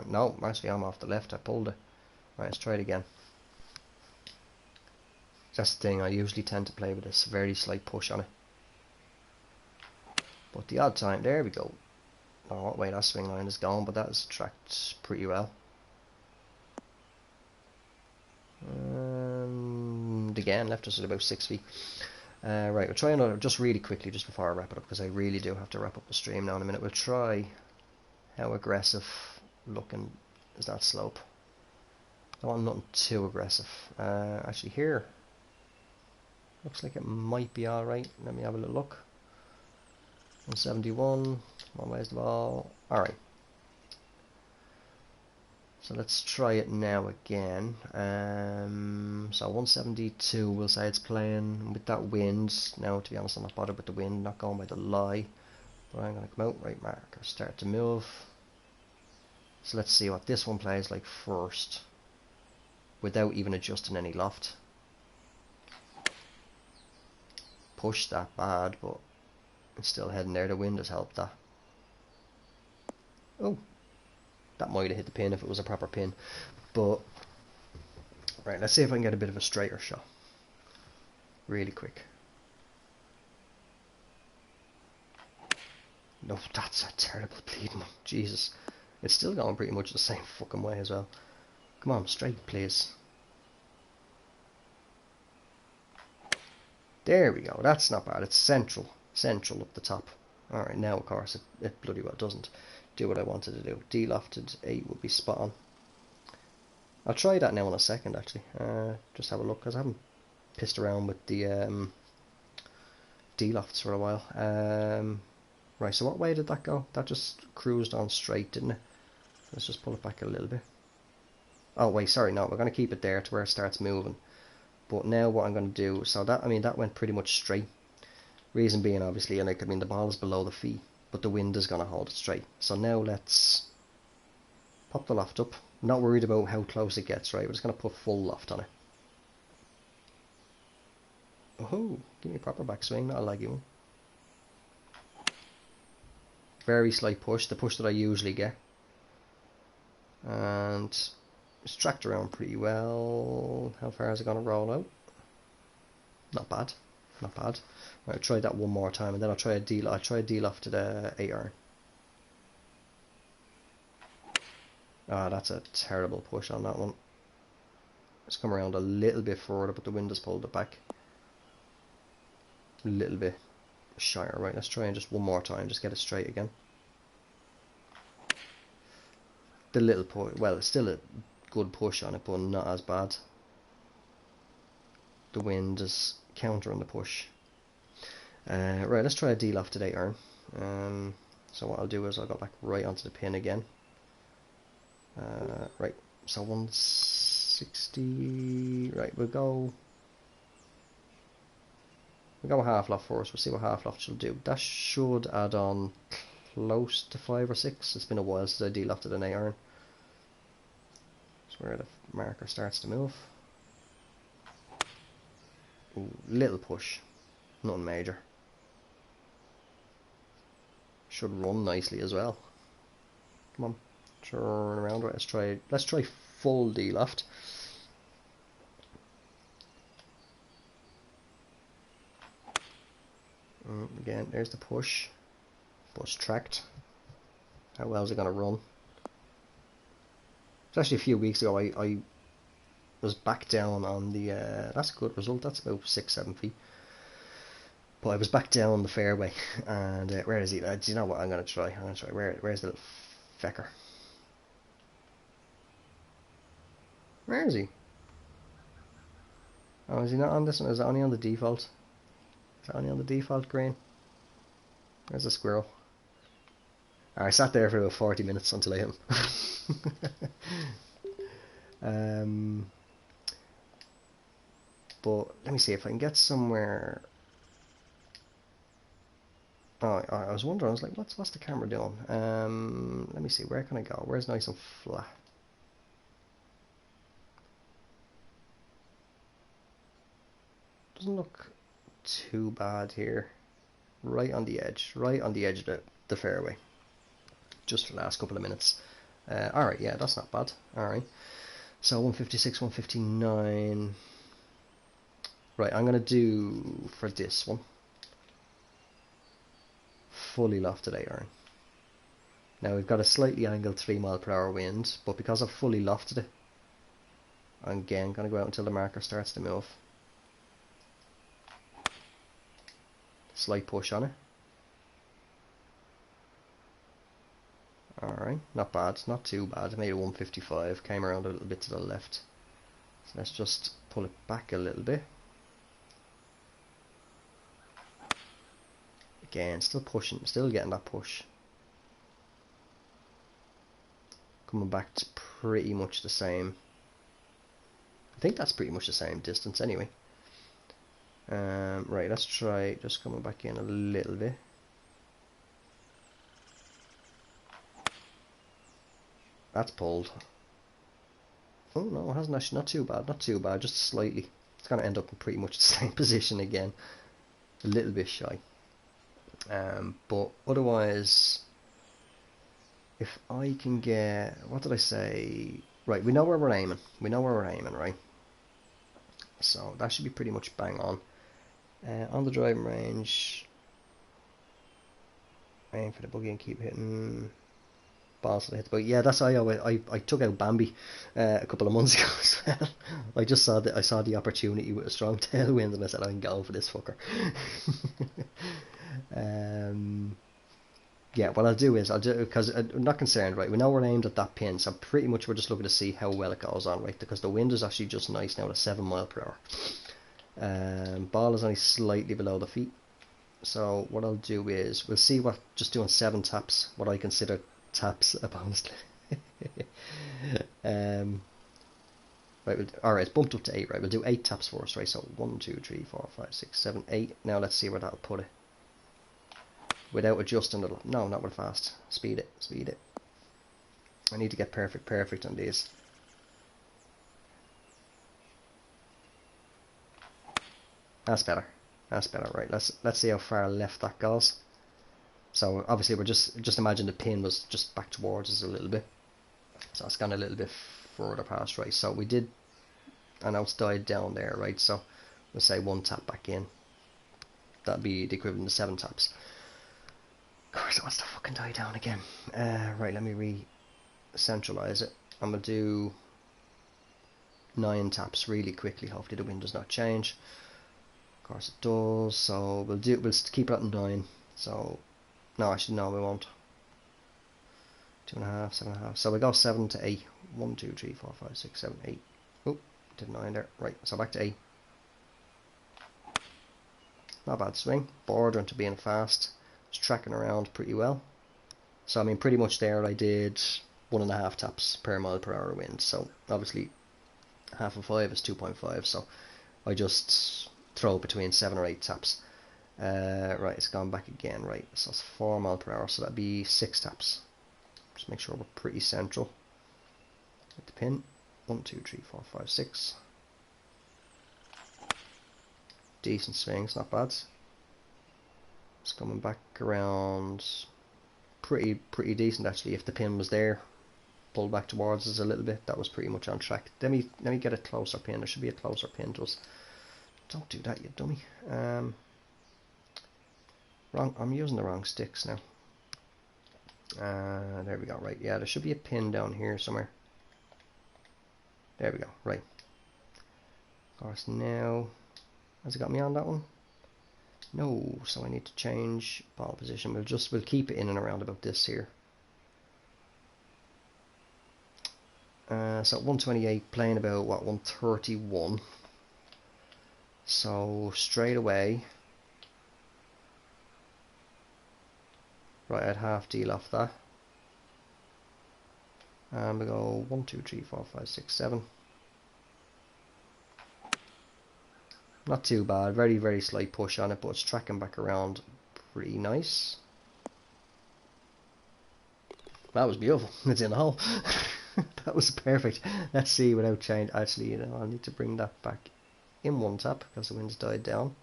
No, actually I'm off the left, I pulled it. Right, let's try it again. That's the thing, I usually tend to play with a very slight push on it. But the odd time, there we go. Oh wait, that swing line is gone, but that is tracked pretty well. Again, left us at about 6 feet. Right, we'll try another, just really quickly, just before I wrap it up, because I really do have to wrap up the stream now in a minute. We'll try how aggressive looking is that slope. I don't want nothing too aggressive. Actually here, looks like it might be alright. Let me have a little look. 171, one way's the ball. Alright. So let's try it now again. So 172, we'll say it's playing with that wind. Now, to be honest, I'm not bothered with the wind, not going by the lie. But I'm going to come out, right marker, start to move. So let's see what this one plays like first, without even adjusting any loft. Push that bad, but it's still heading there. The wind has helped that. Oh. That might have hit the pin if it was a proper pin. But, right, let's see if I can get a bit of a straighter shot. Really quick. No, that's a terrible bleeding one. Jesus. It's still going pretty much the same fucking way as well. Come on, straight, please. There we go. That's not bad. It's central. Central up the top. Alright, now, of course, it bloody well doesn't do what I wanted to do. D-lofted 8 would be spot on. I'll try that now in a second, actually. Just have a look, because I haven't pissed around with the D-lofts for a while. Right, so what way did that go? That just cruised on straight, didn't it? Let's just pull it back a little bit. Oh, wait, sorry, no, we're going to keep it there to where it starts moving. But now what I'm going to do, so that, I mean, that went pretty much straight. Reason being, obviously, and like, I mean, the ball is below the feet, but the wind is going to hold it straight. So now let's pop the loft up. Not worried about how close it gets, right? We're just going to put full loft on it. Oh, give me a proper backswing, not a leggy one. Very slight push, the push that I usually get. And it's tracked around pretty well. How far is it going to roll out? Not bad, not bad. Right, I'll try that one more time, and then I'll try a D-lofted 8 iron. Ah, that's a terrible push on that one. It's come around a little bit further, but the wind has pulled it back. A little bit shyer. Right, let's try and just one more time, just get it straight again. The little push, well, it's still a good push on it, but not as bad. The wind is countering the push. Right, let's try a D-lofted 8 iron. So what I'll do is I'll go back right onto the pin again. Right, so 160. Right, we'll go half loft first. We'll see what half loft should do. That should add on close to 5 or 6. It's been a while since I D-lofted an 8 iron. That's where the marker starts to move. Ooh, little push, nothing major. Should run nicely as well. Come on, turn around. Right, let's try full D-loft. Again, there's the push. Push tracked. How well is it going to run? It's actually a few weeks ago I was back down on the that's a good result, that's about 6-7 feet, but I was back down on the fairway, and where is he? Do you know what, I'm going to try where's the little fecker? Where is he? Oh, is he not on this one? Is it only on the default? Is it only on the default green? Where's the squirrel? I sat there for about 40 minutes until I hit him. But let me see if I can get somewhere Oh, I was wondering. I was like, what's the camera doing? Let me see. Where can I go? Where's nice and flat? Doesn't look too bad here. Right on the edge. Right on the edge of the fairway. Just for the last couple of minutes. Alright, yeah, that's not bad. Alright. So 156, 159. Right, I'm going to do for this one. Fully lofted iron. Now we've got a slightly angled 3 mile/hour wind, but because I've fully lofted it, I'm again going to go out until the marker starts to move. Slight push on it. Alright, not bad, not too bad. I made it 155, came around a little bit to the left. So let's just pull it back a little bit. Again, still pushing, still getting that push. Coming back to pretty much the same. I think that's pretty much the same distance anyway. Right, let's try just coming back in a little bit. That's pulled. Oh no, it hasn't actually. Not too bad, not too bad, just slightly. It's going to end up in pretty much the same position again. A little bit shy. But otherwise, if I can get, what did I say? Right, we know where we're aiming. We know where we're aiming, right? So that should be pretty much bang on. On the driving range, aim for the buggy and keep hitting balls to the hit. But yeah, that's how I took out Bambi a couple of months ago as well. I saw the opportunity with a strong tailwind, and I said I'm going for this fucker. Yeah, what I'll do is because I'm not concerned, right? We know we're aimed at that pin, so pretty much we're just looking to see how well it goes on, right? Because the wind is actually just nice now at 7 mile/hour. Ball is only slightly below the feet. So what I'll do is we'll see what just doing 7 taps, what I consider taps honestly. Right, alright, it's bumped up to 8, right? We'll do 8 taps first, right? So 1, 2, 3, 4, 5, 6, 7, 8. Now let's see where that'll put it. Without adjusting it. No, not with fast. Speed it, speed it. I need to get perfect on these. That's better. That's better, right? Let's see how far left that goes. So obviously we're just imagine the pin was just back towards us a little bit. So it's gone a little bit further past, right? So we did, and now it's died down there, right? So we'll say 1 tap back in. That'd be the equivalent of 7 taps. Of course it wants to fucking die down again. Right, let me re-centralize it. I'm gonna do 9 taps really quickly. Hopefully the wind does not change. Of course it does. So we'll keep it at 9. So no, actually no, we won't. 2.5, 7.5. So we go 7 to 8. 1, 2, 3, 4, 5, 6, 7, 8. Oh, did 9 there. Right, so back to 8. Not bad swing. Bordering to being fast. Just tracking around pretty well. So I mean, pretty much there I did 1.5 taps per mile/hour wind. So obviously half of 5 is 2.5. So I just throw between 7 or 8 taps. Right, it's gone back again. Right, so it's 4 mile/hour. So that'd be 6 taps. Just make sure we're pretty central. Hit the pin. 1, 2, 3, 4, 5, 6. Decent swings, not bad. It's coming back around pretty decent actually. If the pin was there, pulled back towards us a little bit, that was pretty much on track. Let me get a closer pin. There should be a closer pin to us. Don't do that, you dummy. Wrong. I'm using the wrong sticks now. There we go. Right, yeah, there should be a pin down here somewhere. There we go. Right. Of course, now has it got me on that one? No, so I need to change ball position. We'll keep it in and around about this here. So 128, playing about what, 131. So straight away, right, I'd half deal off that. And we go 1, 2, 3, 4, 5, 6, 7. Not too bad, very slight push on it, but it's tracking back around pretty nice. That was beautiful. It's in the hole. That was perfect. Let's see without change. Actually, you know, I'll need to bring that back in one tap because the wind's died down.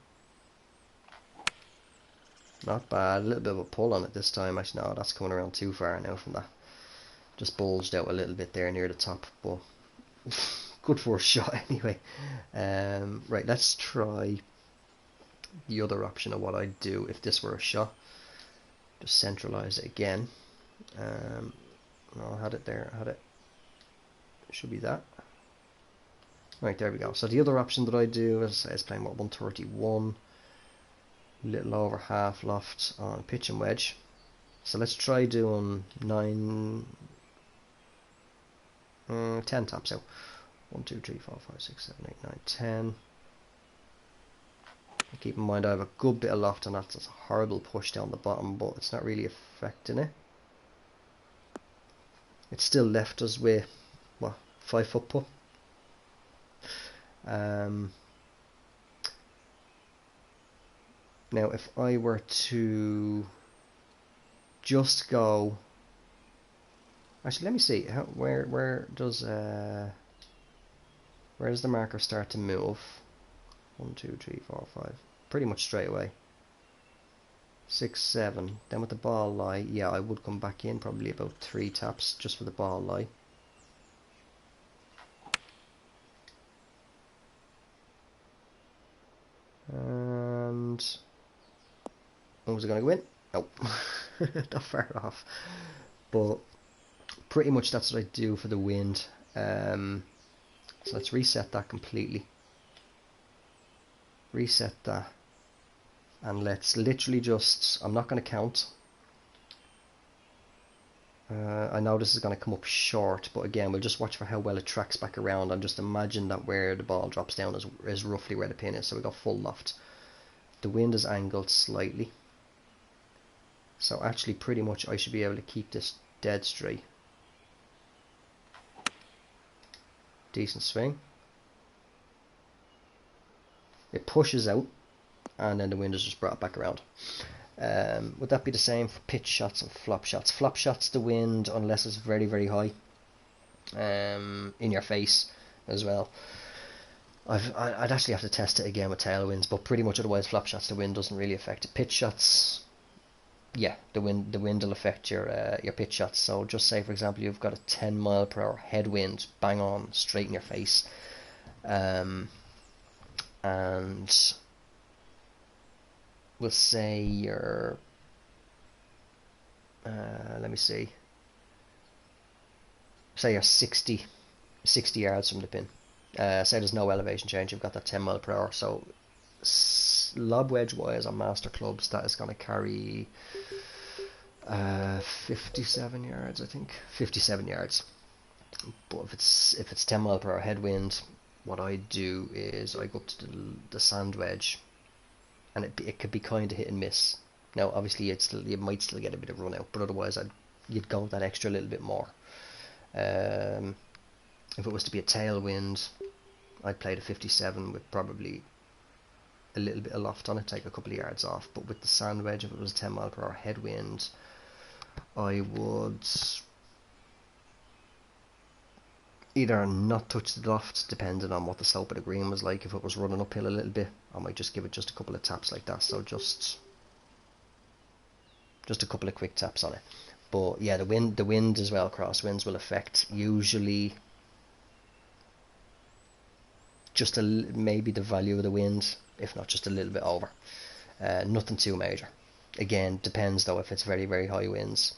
Not bad. A little bit of a pull on it this time. Actually, no, that's coming around too far now from that. Just bulged out a little bit there near the top, but good for a shot anyway. Right, let's try the other option of what I'd do if this were a shot. Just centralize it again. No, I had it there. I had it. Should be that. Right, there we go. So the other option that I do is playing what, 131, little over half loft on pitch and wedge. So let's try doing 10 taps out. 1, 2, 3, 4, 5, 6, 7, 8, 9, 10. Keep in mind I have a good bit of loft and that's a horrible push down the bottom, but it's not really affecting it. It's still left us with what, 5 foot putt. Now if I were to just go, actually let me see how, where does the marker start to move? 1, 2, 3, 4, 5, pretty much straight away. 6, 7, then with the ball lie, yeah, I would come back in probably about 3 taps just for the ball lie. And was it going to go in? Nope. Not far off. But pretty much that's what I do for the wind. So let's reset that completely. Reset that. And let's literally just, I'm not going to count. I know this is going to come up short, but again, we'll just watch for how well it tracks back around and just imagine that where the ball drops down is roughly where the pin is. So we got full loft. The wind is angled slightly. So actually pretty much I should be able to keep this dead straight. Decent swing. It pushes out and then the wind is just brought back around. Would that be the same for pitch shots and flop shots? Flop shots, the wind, unless it's very, very high, in your face as well. I'd actually have to test it again with tailwinds, but pretty much otherwise flop shots, the wind doesn't really affect it. Pitch shots, yeah, the wind will affect your pitch shots. So just say for example you've got a 10 mile per hour headwind, bang on, straight in your face, and we'll say you're, let me see, say you're 60 yards from the pin. Say there's no elevation change, you've got that 10 mile per hour. So lob wedge wise on master clubs, that is going to carry 57 yards, I think. 57 yards. But if it's 10 mile per hour headwind, what I do is I go up to the sand wedge, and it could be kind of hit and miss. Now obviously you might still get a bit of run out, but otherwise you'd go that extra little bit more. If it was to be a tailwind, I'd play the 57 with probably a little bit of loft on it, take a couple of yards off. But with the sand wedge, if it was a 10 mile per hour headwind, I would either not touch the loft, depending on what the slope of the green was like. If it was running uphill a little bit, I might just give it just a couple of taps like that. So just a couple of quick taps on it. But yeah, the wind as well, crosswinds will affect usually just maybe the value of the wind, if not just a little bit over. Nothing too major. Again, depends though. If it's very, very high winds,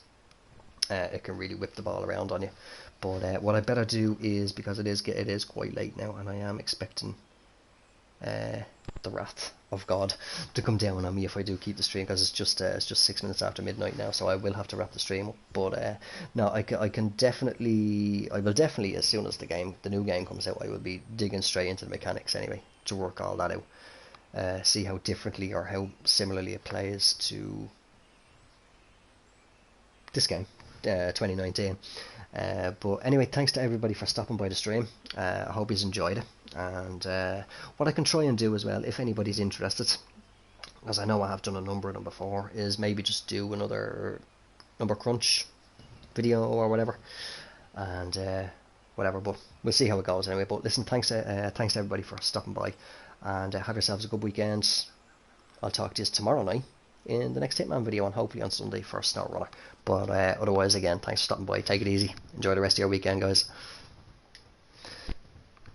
it can really whip the ball around on you. But what I better do is, because it is quite late now, and I am expecting the wrath of God to come down on me if I do keep the stream, because it's just 6 minutes after midnight now, so I will have to wrap the stream up. But no, I will definitely, as soon as the new game comes out, I will be digging straight into the mechanics anyway to work all that out, see how differently or how similarly it plays to this game, 2019. But anyway, thanks to everybody for stopping by the stream. I hope you enjoyed it. And what I can try and do as well, if anybody's interested, as I know I have done a number of them before, is maybe just do another number crunch video or whatever, and whatever. But we'll see how it goes anyway. But listen, thanks to everybody for stopping by, and have yourselves a good weekend. I'll talk to you tomorrow night in the next Hitman video, and hopefully on Sunday for SnowRunner. But otherwise, again, thanks for stopping by. Take it easy. Enjoy the rest of your weekend, guys.